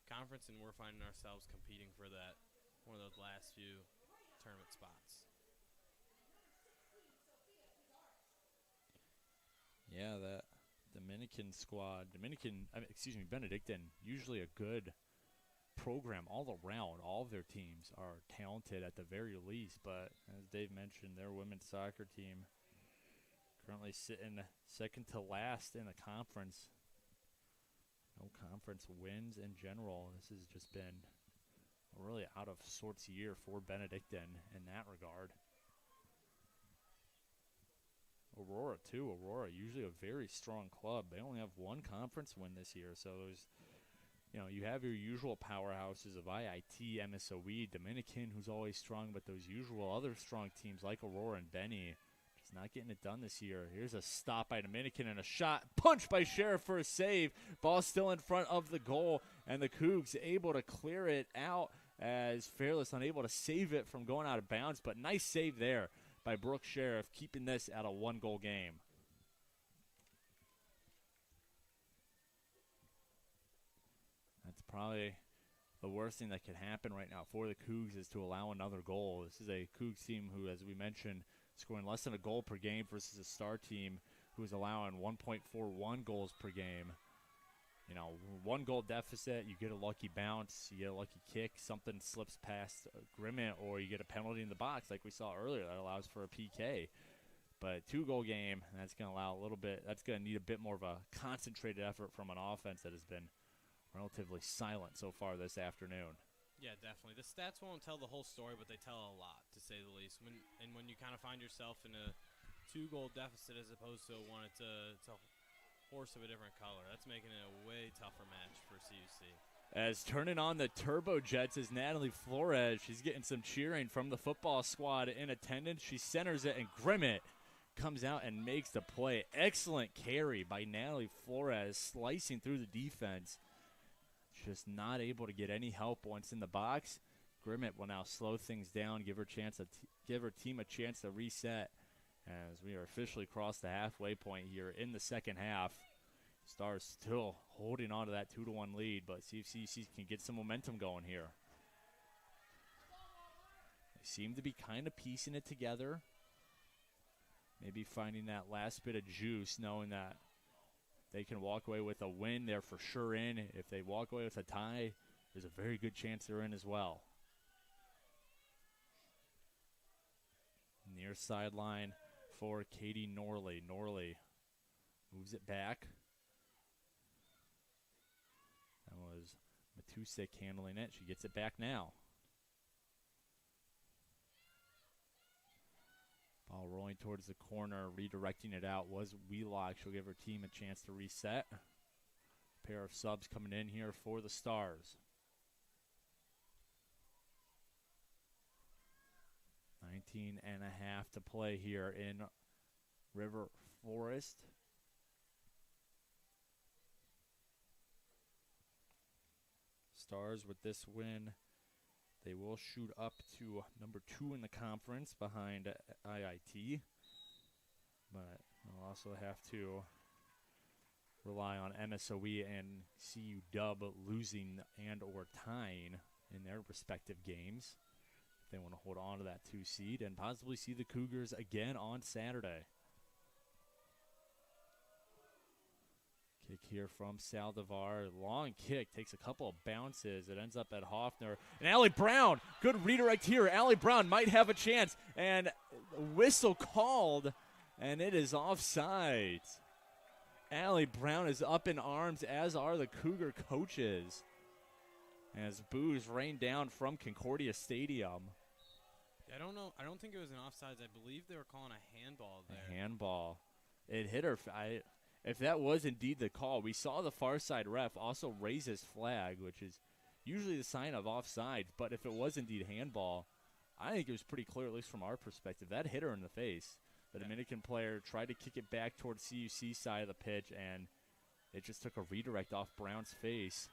conference, and we're finding ourselves competing for that, one of those last few tournament spots. Yeah, that Benedictine, usually a good program all around. All of their teams are talented at the very least, but as Dave mentioned, their women's soccer team currently sitting second to last in the conference. No conference wins in general. This has just been a really out of sorts year for Benedictine in that regard. Aurora too. Aurora, usually a very strong club. They only have one conference win this year, so there's, you have your usual powerhouses of IIT, MSOE, Dominican, who's always strong, but those usual other strong teams like Aurora and Benny just not getting it done this year. Here's a stop by Dominican and a shot. Punch by Sheriff for a save. Ball still in front of the goal, and the Cougs able to clear it out as Fairless unable to save it from going out of bounds, but nice save there by Brooke Sheriff, keeping this at a 1-goal game. That's probably the worst thing that could happen right now for the Cougs, is to allow another goal. This is a Cougs team who, as we mentioned, scoring less than a goal per game versus a Star team who is allowing 1.41 goals per game. one goal deficit, you get a lucky bounce, you get a lucky kick, something slips past Grimmett, or you get a penalty in the box like we saw earlier that allows for a PK. But 2-goal game, that's going to allow a little bit, that's going to need a bit more of a concentrated effort from an offense that has been relatively silent so far this afternoon. Yeah, definitely. The stats won't tell the whole story, but they tell a lot, to say the least. When you kind of find yourself in a 2-goal deficit as opposed to one, it's a horse of a different color. That's making it a way tougher match for CUC. As turning on the turbo jets is Natalie Flores. She's getting some cheering from the football squad in attendance. She centers it, and Grimmett comes out and makes the play. Excellent carry by Natalie Flores, slicing through the defense. Just not able to get any help once in the box. Grimmett will now slow things down, give her team a chance to reset, as we are officially across the halfway point here in the second half. Stars still holding on to that 2-1 lead, but see if CUC can get some momentum going here. They seem to be kind of piecing it together. Maybe finding that last bit of juice, knowing that they can walk away with a win. They're for sure in. If they walk away with a tie, there's a very good chance they're in as well. Near sideline for Katie Norley. Norley moves it back. That was Matusik handling it. She gets it back now. Ball rolling towards the corner, redirecting it out was Wheelock. She'll give her team a chance to reset. Pair of subs coming in here for the Stars. 19 and a half to play here in River Forest. Stars with this win, they will shoot up to number 2 in the conference behind IIT, but they'll also have to rely on MSOE and CU Dub losing and or tying in their respective games if they want to hold on to that 2 seed and possibly see the Cougars again on Saturday. Kick here from Saldivar. Long kick, takes a couple of bounces. It ends up at Hoffner. And Allie Brown, good redirect here. Allie Brown might have a chance. And whistle called, and it is offside. Allie Brown is up in arms, as are the Cougar coaches, as boos rain down from Concordia Stadium. I don't know. I don't think it was an offsides. I believe they were calling a handball there. A handball. It hit her. If that was indeed the call, we saw the far side ref also raise his flag, which is usually the sign of offside. But if it was indeed handball, I think it was pretty clear, at least from our perspective. That hit her in the face. The Dominican player tried to kick it back towards CUC side of the pitch, and it just took a redirect off Brown's face.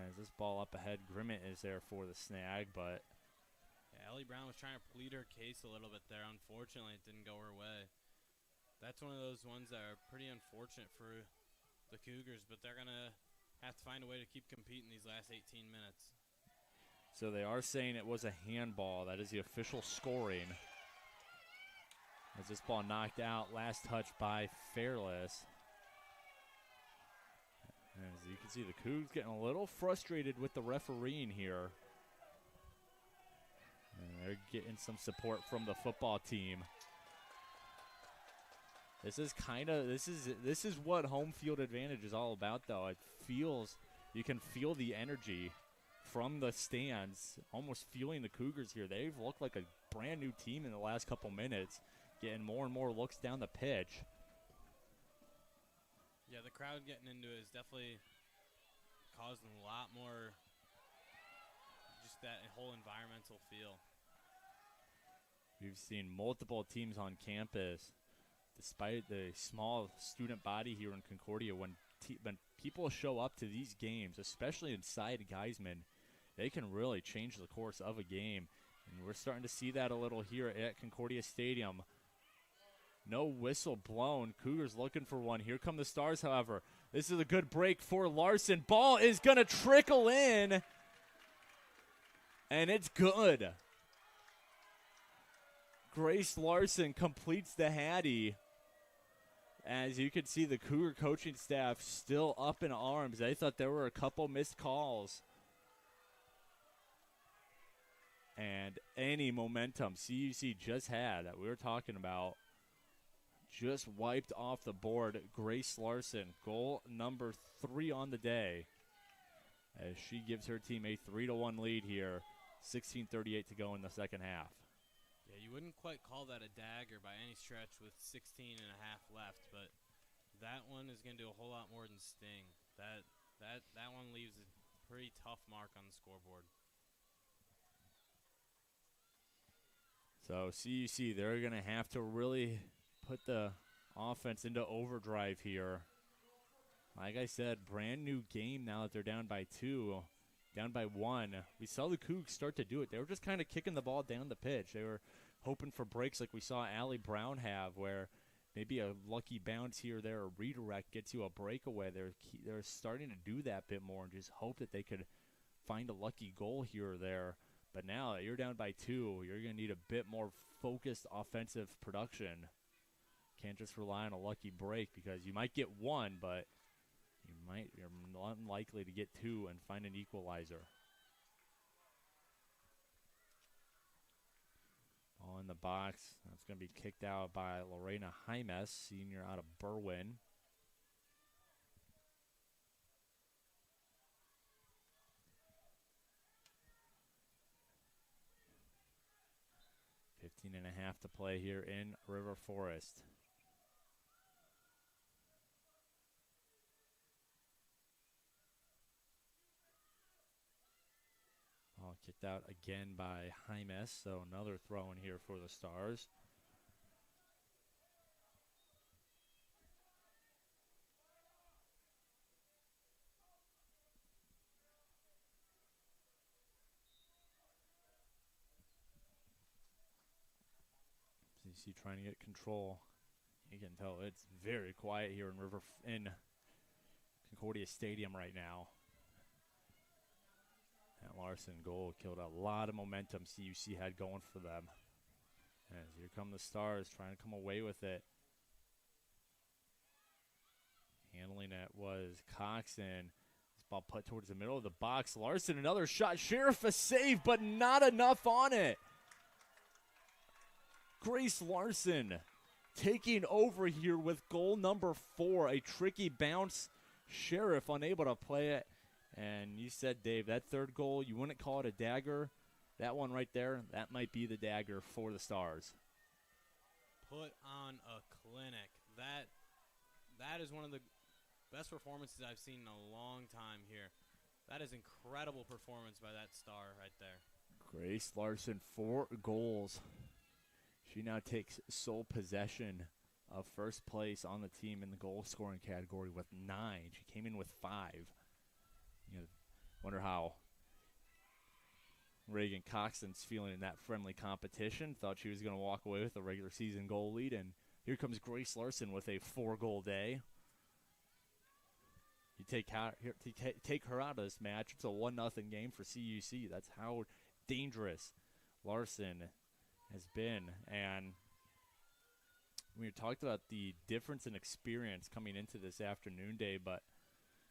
As this ball up ahead, Grimmett is there for the snag, but Allie Brown was trying to plead her case a little bit there. Unfortunately, it didn't go her way. That's one of those ones that are pretty unfortunate for the Cougars, but they're going to have to find a way to keep competing these last 18 minutes. So they are saying it was a handball. That is the official scoring. As this ball knocked out, last touch by Fairless. As you can see, the Cougs getting a little frustrated with the refereeing here. And they're getting some support from the football team. This is what home field advantage is all about, though. You can feel the energy from the stands, almost feeling the Cougars here. They've looked like a brand new team in the last couple minutes, getting more and more looks down the pitch. Yeah, the crowd getting into it is definitely causing a lot more, just that whole environmental feel. We've seen multiple teams on campus. Despite the small student body here in Concordia, when people show up to these games, especially inside Geisman, they can really change the course of a game. And we're starting to see that a little here at Concordia Stadium. No whistle blown. Cougars looking for one. Here come the Stars, however. This is a good break for Larson. Ball is going to trickle in, and it's good. Grace Larson completes the Hattie. As you can see, the Cougar coaching staff still up in arms. They thought there were a couple missed calls. And any momentum CUC just had that we were talking about just wiped off the board. Grace Larson, goal number 3 on the day, as she gives her team a 3-1 lead here. 16:38 to go in the second half. Yeah, you wouldn't quite call that a dagger by any stretch with 16 and a half left, but that one is going to do a whole lot more than sting. That one leaves a pretty tough mark on the scoreboard. So CUC, they're going to have to really put the offense into overdrive here. Like I said, brand new game now that they're down by 2, down by 1. We saw the Cougs start to do it. They were just kind of kicking the ball down the pitch. They were hoping for breaks like we saw Allie Brown have, where maybe a lucky bounce here or there, a redirect gets you a breakaway. They're starting to do that a bit more and just hope that they could find a lucky goal here or there. But now that you're down by 2, you're going to need a bit more focused offensive production. Can't just rely on a lucky break, because you might get 1, but you're unlikely to get 2 and find an equalizer. Ball in the box. That's going to be kicked out by Lorena Jaimes, senior out of Berwyn. And a half to play here in River Forest. Ball kicked out again by Jaimes, so another throw in here for the Stars. CUC trying to get control. You can tell it's very quiet here in Concordia Stadium right now. That Larson goal killed a lot of momentum CUC had going for them. As here come the Stars trying to come away with it. Handling it was Coxon. This ball put towards the middle of the box. Larson, another shot. Sheriff a save, but not enough on it. Grace Larson taking over here with goal number 4. A tricky bounce. Sheriff unable to play it. And you said, Dave, that third goal, you wouldn't call it a dagger. That one right there, that might be the dagger for the Stars. Put on a clinic. That is one of the best performances I've seen in a long time here. That is incredible performance by that star right there. Grace Larson, 4 goals. She now takes sole possession of first place on the team in the goal scoring category with 9. She came in with 5. You know, wonder how Reagan Coxon's feeling in that friendly competition. Thought she was going to walk away with a regular season goal lead, and here comes Grace Larson with a 4-goal day. You take her out of this match, it's a 1-0 game for CUC. That's how dangerous Larson has been. And we talked about the difference in experience coming into this afternoon day, but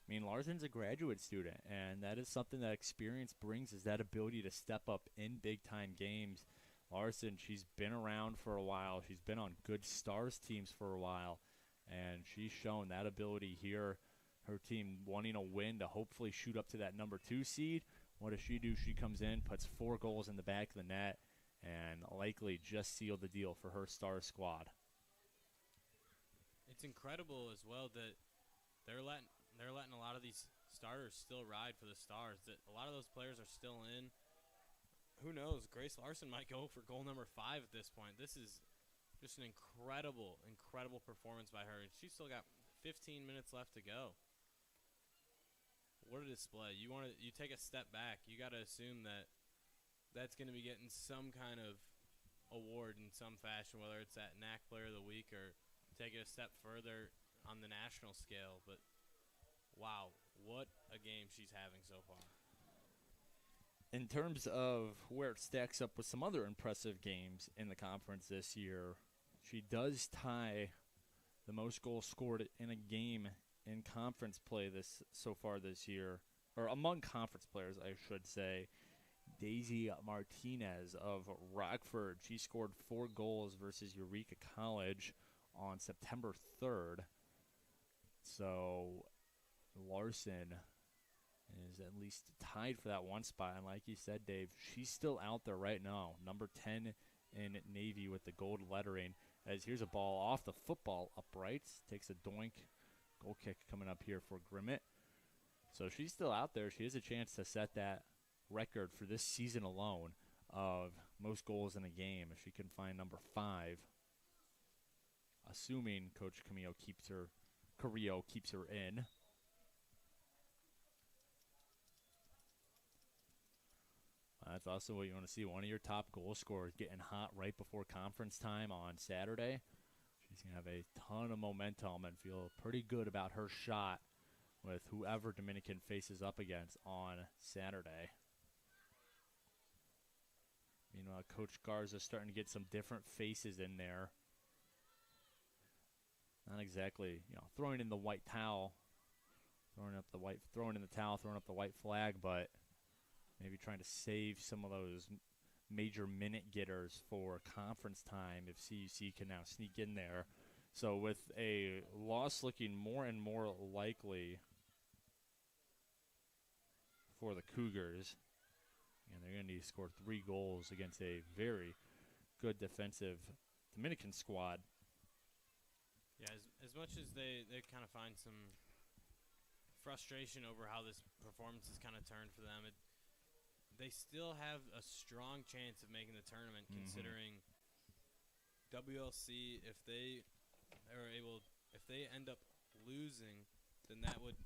I mean, Larson's a graduate student, and that is something that experience brings, is that ability to step up in big-time games. Larson, she's been around for a while. She's been on good Stars teams for a while, and she's shown that ability here. Her team wanting a win to hopefully shoot up to that number 2 seed. What does she do? She comes in, puts 4 goals in the back of the net, and likely just sealed the deal for her Stars squad. It's incredible as well that they're letting a lot of these starters still ride for the Stars. That a lot of those players are still in. Who knows? Grace Larson might go for goal number 5 at this point. This is just an incredible performance by her. And she's still got 15 minutes left to go. What a display. You take a step back. You got to assume that that's going to be getting some kind of award in some fashion, whether it's that NAC Player of the Week or take it a step further on the national scale. But wow, what a game she's having so far. In terms of where it stacks up with some other impressive games in the conference this year, she does tie the most goals scored in a game in conference play so far this year, or among conference players, I should say. Daisy Martinez of Rockford. She scored 4 goals versus Eureka College on September 3rd. So Larson is at least tied for that one spot. And like you said, Dave, she's still out there right now. Number 10 in Navy with the gold lettering. As here's a ball off the football uprights. Takes a doink. Goal kick coming up here for Grimmett. So she's still out there. She has a chance to set that record for this season alone of most goals in a game if she can find number 5, assuming Coach Carrillo keeps her in. That's also what you want to see. One of your top goal scorers getting hot right before conference time on Saturday. She's going to have a ton of momentum and feel pretty good about her shot with whoever Dominican faces up against on Saturday. Meanwhile, Coach Garza starting to get some different faces in there. Not exactly, throwing in the white towel, throwing up the white flag, but maybe trying to save some of those major minute getters for conference time if CUC can now sneak in there. So with a loss looking more and more likely for the Cougars, and they're going to need to score 3 goals against a very good defensive Dominican squad. Yeah, as much as they kind of find some frustration over how this performance has kind of turned for them, they still have a strong chance of making the tournament, considering WLC, if they end up losing, then that would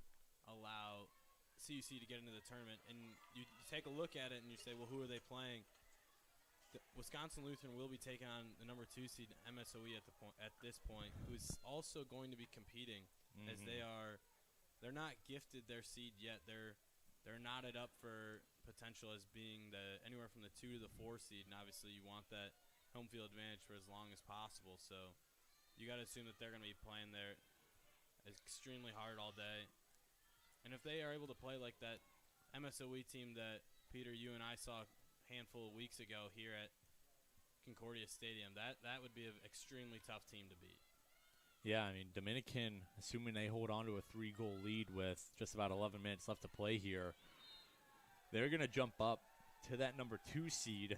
allow CUC to get into the tournament. And you take a look at it and you say, well, who are they playing? Wisconsin Lutheran will be taking on the number 2 seed MSOE at this point, who's also going to be competing, as they're not gifted their seed yet. They're knotted up for potential as being anywhere from the 2 to the 4 seed, and obviously you want that home field advantage for as long as possible. So you got to assume that they're going to be playing there extremely hard all day. And if they are able to play like that MSOE team that, Peter, you and I saw a handful of weeks ago here at Concordia Stadium, that would be an extremely tough team to beat. Yeah, I mean, Dominican, assuming they hold on to a 3-goal lead with just about 11 minutes left to play here, they're going to jump up to that number 2 seed.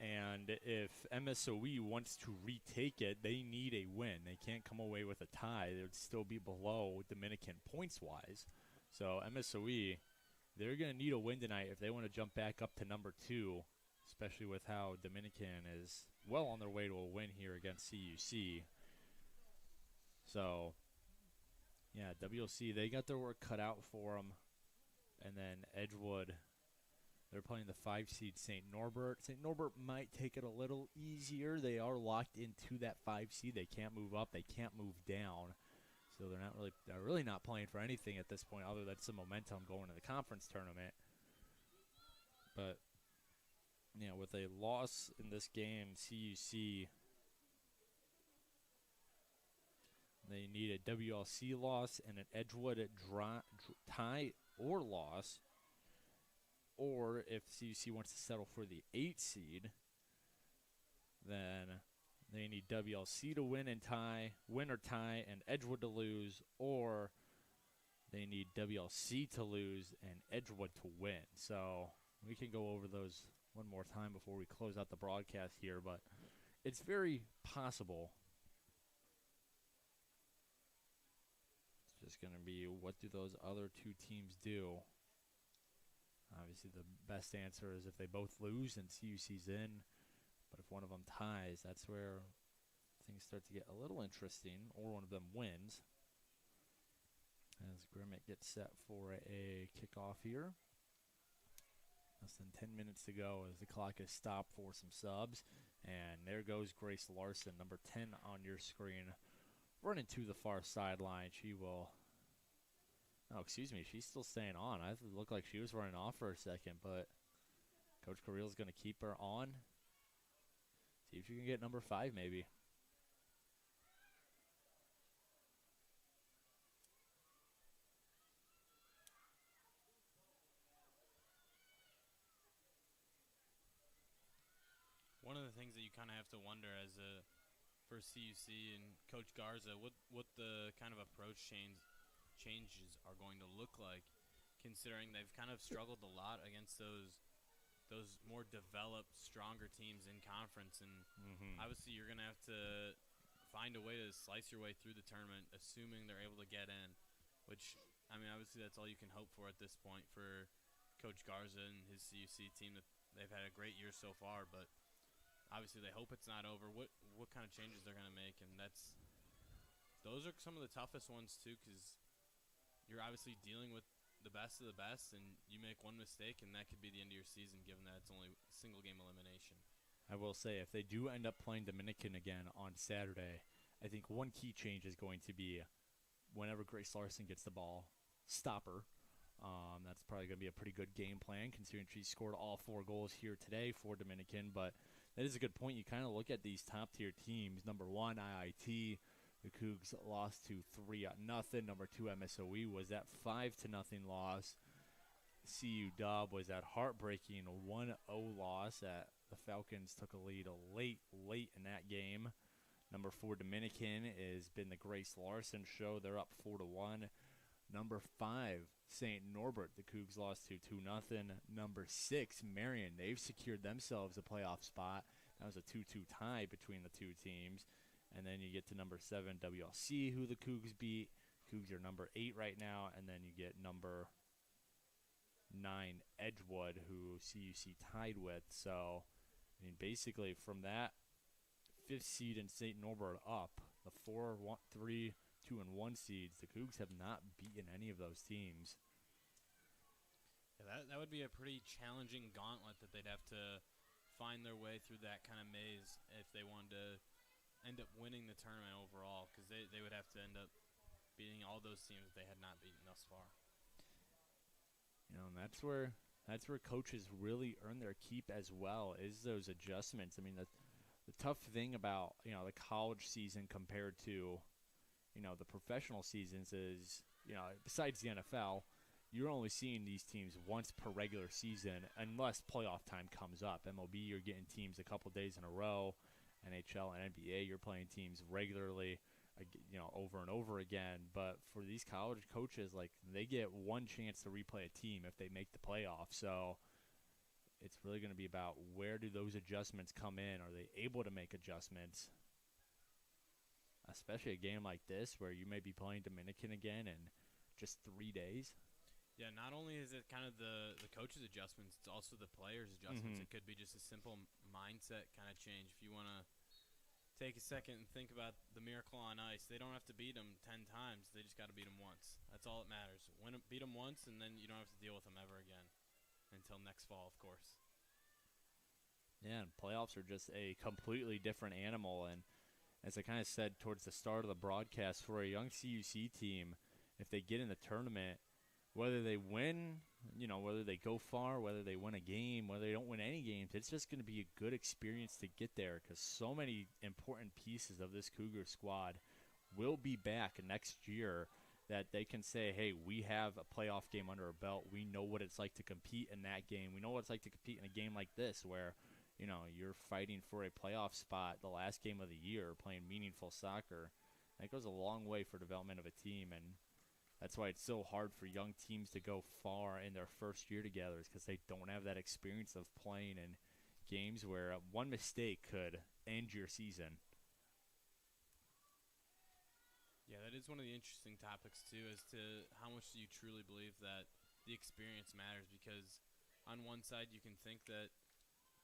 And if MSOE wants to retake it, they need a win. They can't come away with a tie. They would still be below Dominican points-wise. So MSOE, they're going to need a win tonight if they want to jump back up to number 2, especially with how Dominican is well on their way to a win here against CUC. So, yeah, WLC, they got their work cut out for them. And then Edgewood, they're playing the 5 seed St. Norbert. St. Norbert might take it a little easier. They are locked into that 5 seed. They can't move up. They can't move down. So they're really not playing for anything at this point other than some momentum going to the conference tournament. But, with a loss in this game, CUC, they need a WLC loss and an Edgewood tie or loss. Or if CUC wants to settle for the 8 seed, then they need WLC to win or tie, and Edgewood to lose, or they need WLC to lose and Edgewood to win. So we can go over those one more time before we close out the broadcast here, but it's very possible. It's just going to be, what do those other 2 teams do? Obviously, the best answer is if they both lose and CUC's in. But if one of them ties, that's where things start to get a little interesting, or one of them wins. As Grimmett gets set for a kickoff here. Less than 10 minutes to go as the clock is stopped for some subs. And there goes Grace Larson, number 10 on your screen, running to the far sideline. She will... Oh, excuse me, she's still staying on. I looked like she was running off for a second, but Coach Carrillo's going to keep her on. See if you can get number 5, maybe. things that you kind of have to wonder as a for CUC and Coach Garza, what the kind of approach changes are going to look like, considering they've kind of struggled a lot against those more developed, stronger teams in conference, and obviously you're going to have to find a way to slice your way through the tournament, assuming they're able to get in, which, I mean, obviously that's all you can hope for at this point for Coach Garza and his CUC team. That they've had a great year so far, but obviously they hope it's not over. What kind of changes they're going to make, and those are some of the toughest ones too, because you're obviously dealing with the best of the best, and you make one mistake, and that could be the end of your season, given that it's only single game elimination. I will say, if they do end up playing Dominican again on Saturday, I think one key change is going to be whenever Grace Larson gets the ball, stop her. That's probably going to be a pretty good game plan, considering she scored all 4 goals here today for Dominican. But that is a good point. You kind of look at these top-tier teams. Number 1, IIT. The Cougs lost to 3-0. Number 2, MSOE was that 5-0 loss. CU Dub was that heartbreaking 1-0 loss that the Falcons took a lead late in that game. Number 4, Dominican has been the Grace Larson show. They're up 4-1. Number 5, St. Norbert, the Cougs lost to 2-0. Number 6, Marion, they've secured themselves a playoff spot. That was a 2-2 tie between the two teams. And then you get to number 7, WLC, who the Cougs beat. Cougs are number 8 right now. And then you get number 9, Edgewood, who CUC tied with. So, I mean, basically from that 5th seed in St. Norbert up, the 4, 1, 3, 2, and 1 seeds, the Cougs have not beaten any of those teams. Yeah, that would be a pretty challenging gauntlet that they'd have to find their way through that kind of maze if they wanted to end up winning the tournament overall, because they would have to end up beating all those teams that they had not beaten thus far. You know, and that's where coaches really earn their keep as well, is those adjustments. I mean, the tough thing about, you know, the college season compared to, you know, the professional seasons is, you know, besides the NFL, you're only seeing these teams once per regular season unless playoff time comes up. MLB, you're getting teams a couple days in a row. NHL and NBA, you're playing teams regularly, you know, over and over again. But for these college coaches, like, they get one chance to replay a team if they make the playoffs. So it's really going to be about where do those adjustments come in? Are they able to make adjustments? Especially a game like this where you may be playing Dominican again in just 3 days. Yeah, not only is it kind of the coaches' adjustments, it's also the players' adjustments. It could be just a simple mindset kind of change. If you want to take a second and think about the Miracle on Ice, they don't have to beat them 10 times. They just got to beat them once. That's all that matters. Beat them once, and then you don't have to deal with them ever again until next fall, of course. Yeah, and playoffs are just a completely different animal. And as I kind of said towards the start of the broadcast, for a young CUC team, if they get in the tournament, whether they win, you know, whether they go far, whether they win a game, whether they don't win any games, it's just going to be a good experience to get there, because so many important pieces of this Cougar squad will be back next year that they can say, hey, we have a playoff game under our belt. We know what it's like to compete in that game. We know what it's like to compete in a game like this where, you know, you're fighting for a playoff spot the last game of the year, playing meaningful soccer. That goes a long way for development of a team, and that's why it's so hard for young teams to go far in their first year together, is because they don't have that experience of playing in games where one mistake could end your season. Yeah, that is one of the interesting topics, too, as to how much do you truly believe that the experience matters, because on one side you can think that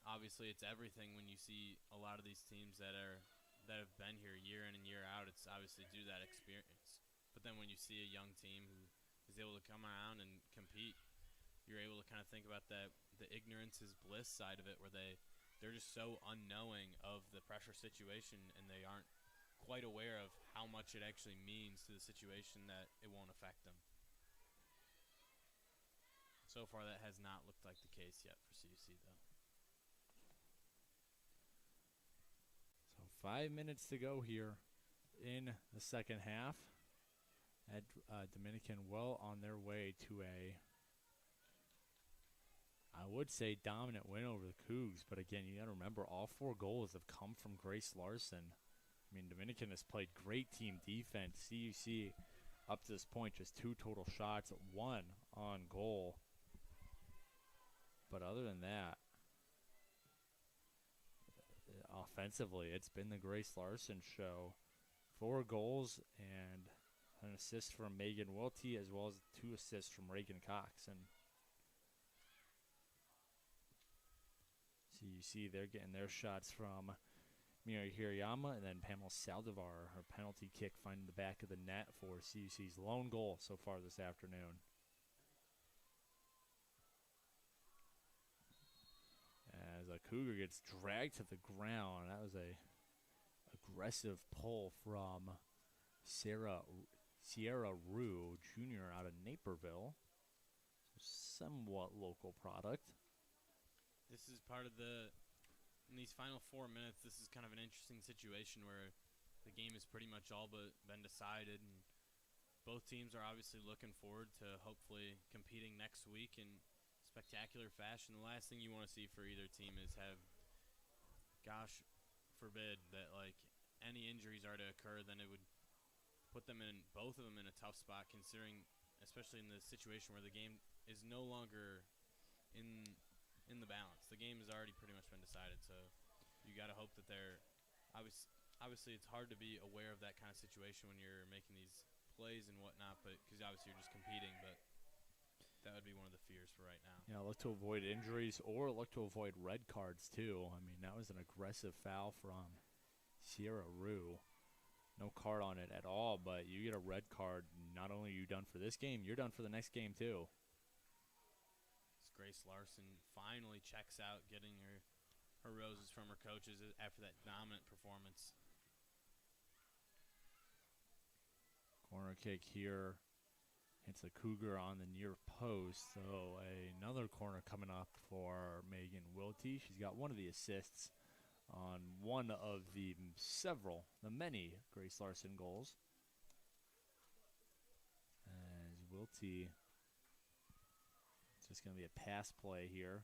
obviously it's everything when you see a lot of these teams that have been here year in and year out. It's obviously due to that experience. But then when you see a young team who is able to come around and compete, you're able to kind of think about the ignorance is bliss side of it, where they're just so unknowing of the pressure situation, and they aren't quite aware of how much it actually means to the situation that it won't affect them. So far, that has not looked like the case yet for CUC, though. So 5 minutes to go here in the second half. Dominican well on their way to a I would say dominant win over the Cougs, but again, you got to remember all 4 goals have come from Grace Larson. I mean, Dominican has played great team defense. CUC up to this point just 2 total shots, 1 on goal. But other than that, offensively, it's been the Grace Larson show. 4 goals and an assist from Megan Welty, as well as 2 assists from Reagan Cox. And so you see they're getting their shots from Mira Hirayama and then Pamela Saldivar. Her penalty kick finding the back of the net for CUC's lone goal so far this afternoon. As a Cougar gets dragged to the ground. That was a aggressive pull from Sierra Rue Jr. out of Naperville. Somewhat local product. This is part of in these final 4 minutes, this is kind of an interesting situation where the game has pretty much all but been decided, and both teams are obviously looking forward to hopefully competing next week in spectacular fashion. The last thing you want to see for either team is have, gosh forbid, that like any injuries are to occur, then it would put them in, both of them, in a tough spot, considering, especially in the situation where the game is no longer in the balance. The game has already pretty much been decided, so you got to hope that they're obviously it's hard to be aware of that kind of situation when you're making these plays and whatnot, but because obviously you're just competing, but that would be one of the fears for right now. Yeah, look to avoid injuries or look to avoid red cards too. I mean, that was an aggressive foul from Sierra Rue. No card on it at all, but you get a red card. Not only are you done for this game, you're done for the next game too. Grace Larson finally checks out, getting her roses from her coaches after that dominant performance. Corner kick here. Hits a Cougar on the near post. So another corner coming up for Megan Wilty. She's got one of the assists on one of the many Grace Larson goals. As Wilty, it's just going to be a pass play here.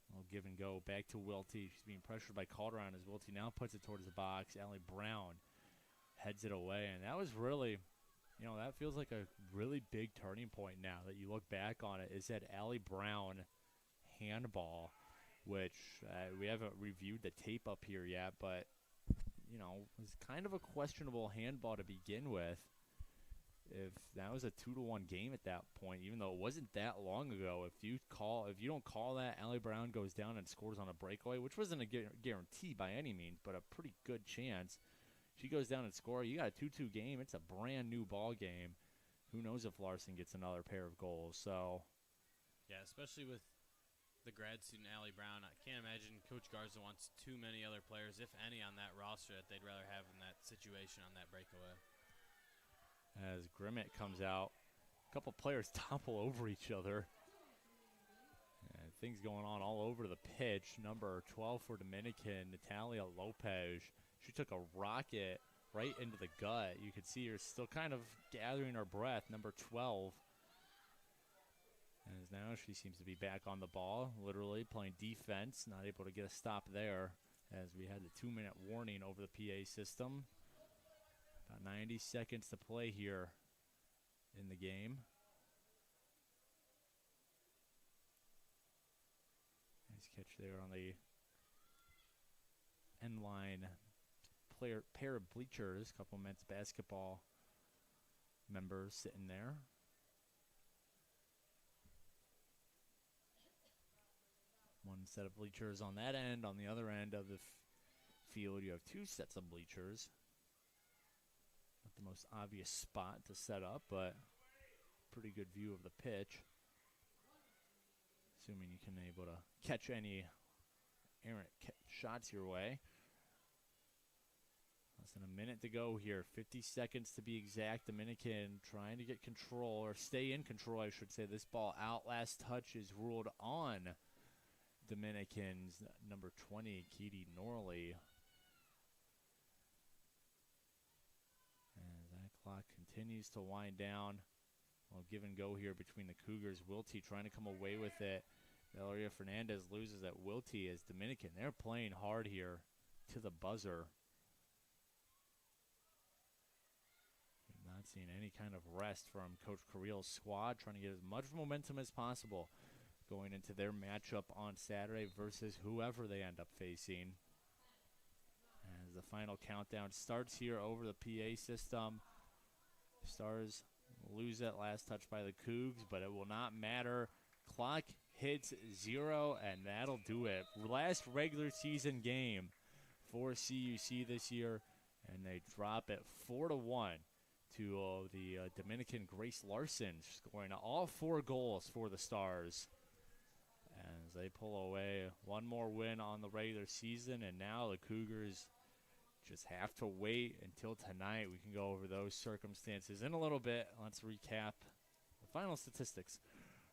A little give and go back to Wilty. She's being pressured by Calderon as Wilty now puts it towards the box. Allie Brown heads it away, and that was really, that feels like a really big turning point now that you look back on it. Is that Allie Brown handball, which we haven't reviewed the tape up here yet, but was kind of a questionable handball to begin with. If that was a 2-1 game at that point, even though it wasn't that long ago, if you don't call that, Allie Brown goes down and scores on a breakaway, which wasn't a guarantee by any means, but a pretty good chance. She goes down and scores. You got a 2-2 game. It's a brand new ball game. Who knows if Larson gets another pair of goals? So, yeah, especially with the grad student Allie Brown, I can't imagine Coach Garza wants too many other players, if any, on that roster that they'd rather have in that situation on that breakaway. As Grimmett comes out, a couple players topple over each other. And things going on all over the pitch. Number 12 for Dominican, Natalia Lopez. She took a rocket right into the gut. You could see her still kind of gathering her breath. Number 12. As now she seems to be back on the ball, literally playing defense. Not able to get a stop there as we had the 2-minute warning over the PA system. About 90 seconds to play here in the game. Nice catch there on the end line. Pair of bleachers, couple men's basketball members sitting there. One set of bleachers on that end. On the other end of the field, you have 2 sets of bleachers. Not the most obvious spot to set up, but pretty good view of the pitch. Assuming you can able to catch any errant shots your way. Less than a minute to go here. 50 seconds to be exact. Dominican trying to get control, or stay in control, I should say. This ball out. Last touch is ruled on Dominican's number 20, Katie Norley. As that clock continues to wind down. Well, give and go here between the Cougars. Wilty trying to come away with it. Valeria Fernandez loses at Wilty as Dominican. They're playing hard here to the buzzer. Not seeing any kind of rest from Coach Carrillo's squad, trying to get as much momentum as possible going into their matchup on Saturday versus whoever they end up facing. As the final countdown starts here over the PA system. Stars lose that last touch by the Cougs, but it will not matter. Clock hits 0, and that'll do it. Last regular season game for CUC this year, and they drop it 4-1 to the Dominican Grace Larson, scoring all 4 goals for the Stars. As they pull away one more win on the regular season, and now the Cougars just have to wait until tonight. We can go over those circumstances in a little bit. Let's recap the final statistics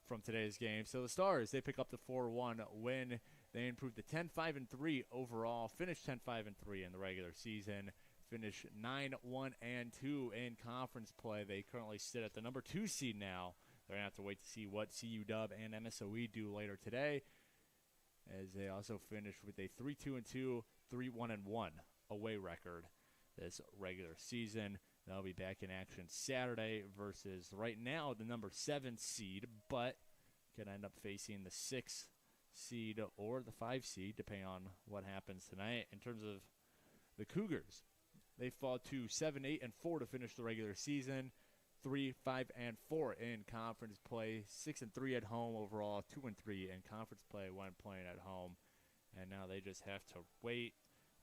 from today's game. So the Stars, they pick up the 4-1 win. They improved to 10-5-3 overall, finished 10-5-3 in the regular season, finished 9-1-2 in conference play. They currently sit at the number 2 seed now. They're going to have to wait to see what CU Dub and MSOE do later today, as they also finished with a 3-2-2, 3-1-1 away record this regular season. They'll be back in action Saturday versus right now the number 7 seed, but could end up facing the 6 seed or the 5 seed, depending on what happens tonight. In terms of the Cougars, they fall to 7-8-4 to finish the regular season. 3-5-4 in conference play, 6-3 at home overall, 2-3 in conference play when playing at home. And now they just have to wait.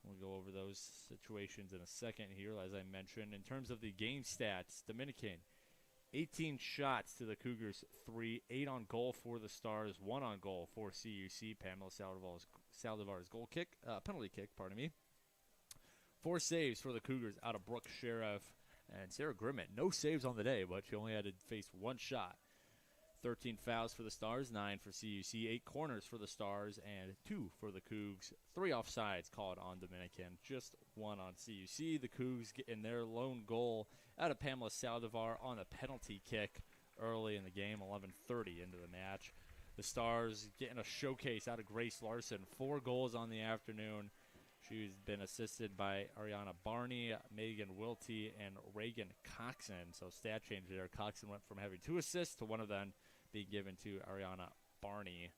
We'll go over those situations in a second here, as I mentioned. In terms of the game stats, Dominican, 18 shots to the Cougars, 3, 8 on goal for the Stars, 1 on goal for CUC. Pamela Saldivar's penalty kick, 4 saves for the Cougars out of Brooke Sheriff. And Sarah Grimmett, no saves on the day, but she only had to face 1 shot. 13 fouls for the Stars, 9 for CUC, 8 corners for the Stars, and 2 for the Cougs. 3 offsides called on Dominican, just 1 on CUC. The Cougs getting their lone goal out of Pamela Saldivar on a penalty kick early in the game, 11:30 into the match. The Stars getting a showcase out of Grace Larson, 4 goals on the afternoon. She's been assisted by Ariana Barney, Megan Wilty, and Reagan Coxon. So stat change there. Coxon went from having 2 assists to one of them being given to Ariana Barney.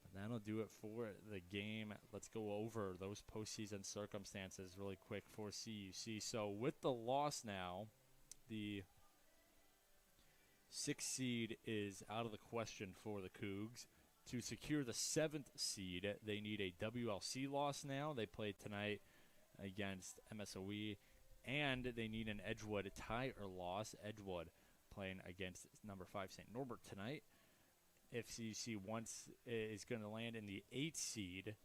And that'll do it for the game. Let's go over those postseason circumstances really quick for CUC. So with the loss now, the 6th seed is out of the question for the Cougs. To secure the 7th seed, they need a WLC loss now. They played tonight against MSOE, and they need an Edgewood tie or loss. Edgewood playing against number 5 St. Norbert tonight. If CUC is going to land in the 8th seed,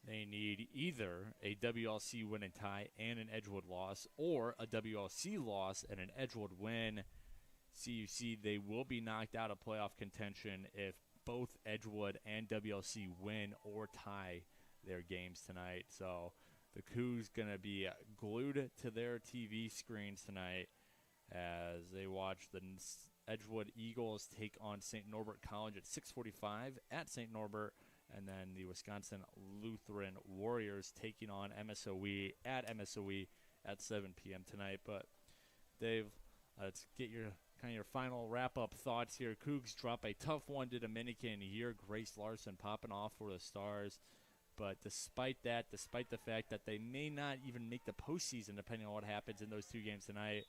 they need either a WLC win and tie and an Edgewood loss, or a WLC loss and an Edgewood win. CUC, they will be knocked out of playoff contention if both Edgewood and WLC win or tie their games tonight. So the Cougs going to be glued to their TV screens tonight as they watch the Edgewood Eagles take on St. Norbert College at 6:45 at St. Norbert, and then the Wisconsin Lutheran Warriors taking on MSOE at MSOE at 7 p.m. tonight. But Dave, let's get your final wrap-up thoughts here. Cougs drop a tough one to Dominican here. Grace Larson popping off for the Stars. But despite that, despite the fact that they may not even make the postseason, depending on what happens in those 2 games tonight,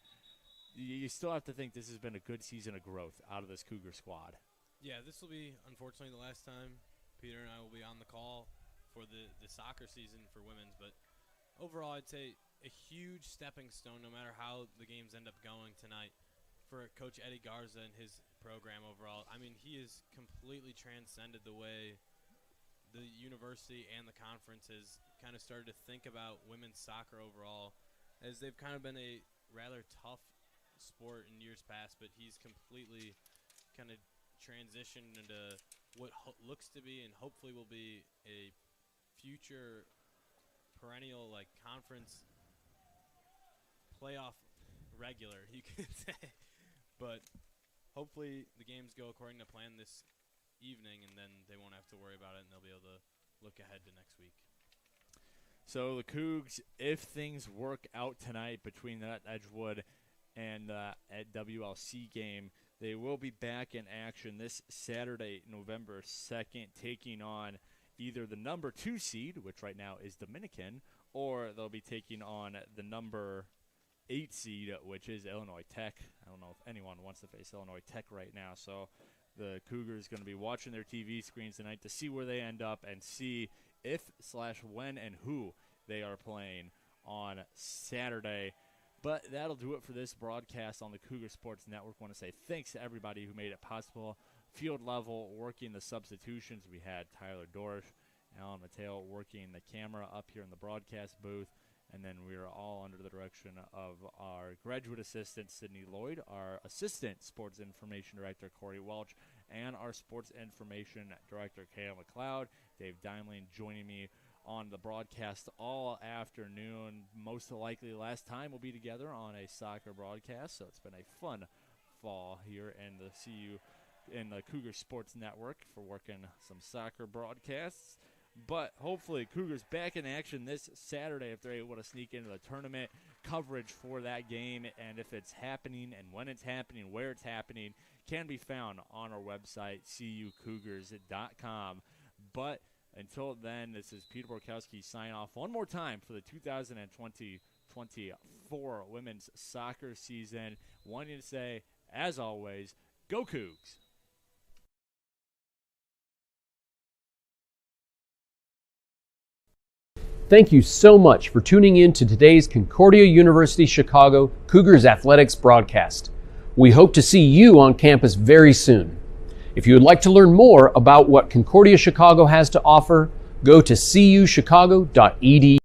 you still have to think this has been a good season of growth out of this Cougar squad. Yeah, this will be, unfortunately, the last time Peter and I will be on the call for the soccer season for women's. But overall, I'd say a huge stepping stone, no matter how the games end up going tonight, for Coach Eddie Garza and his program overall. I mean, he has completely transcended the way the university and the conference has kind of started to think about women's soccer overall, as they've kind of been a rather tough sport in years past, but he's completely kind of transitioned into what looks to be and hopefully will be a future perennial conference playoff regular, you could say. But hopefully the games go according to plan this evening, and then they won't have to worry about it, and they'll be able to look ahead to next week. So the Cougs, if things work out tonight between that Edgewood and at WLC game, they will be back in action this Saturday, November 2nd, taking on either the number 2 seed, which right now is Dominican, or they'll be taking on the number 8 seed, which is Illinois Tech. I don't know if anyone wants to face Illinois Tech right now, so the Cougars going to be watching their TV screens tonight to see where they end up and see if/when and who they are playing on Saturday. But that'll do it for this broadcast on the Cougar Sports Network. I want to say thanks to everybody who made it possible. Field level, working the substitutions. We had Tyler Dorsch, Alan Mateo working the camera up here in the broadcast booth. And then we are all under the direction of our graduate assistant, Sydney Lloyd, our assistant sports information director, Corey Welch, and our sports information director, Kayla McLeod. Dave Dimeling joining me on the broadcast all afternoon. Most likely last time we'll be together on a soccer broadcast, so it's been a fun fall here in the CU in the Cougar Sports Network for working some soccer broadcasts. But hopefully Cougars back in action this Saturday if they're able to sneak into the tournament. Coverage for that game, and if it's happening and when it's happening, where it's happening, can be found on our website, cucougars.com. But until then, this is Peter Borkowski signing off one more time for the 2020-24 women's soccer season. Wanting to say, as always, go Cougs! Thank you so much for tuning in to today's Concordia University Chicago Cougars Athletics broadcast. We hope to see you on campus very soon. If you would like to learn more about what Concordia Chicago has to offer, go to cuchicago.edu.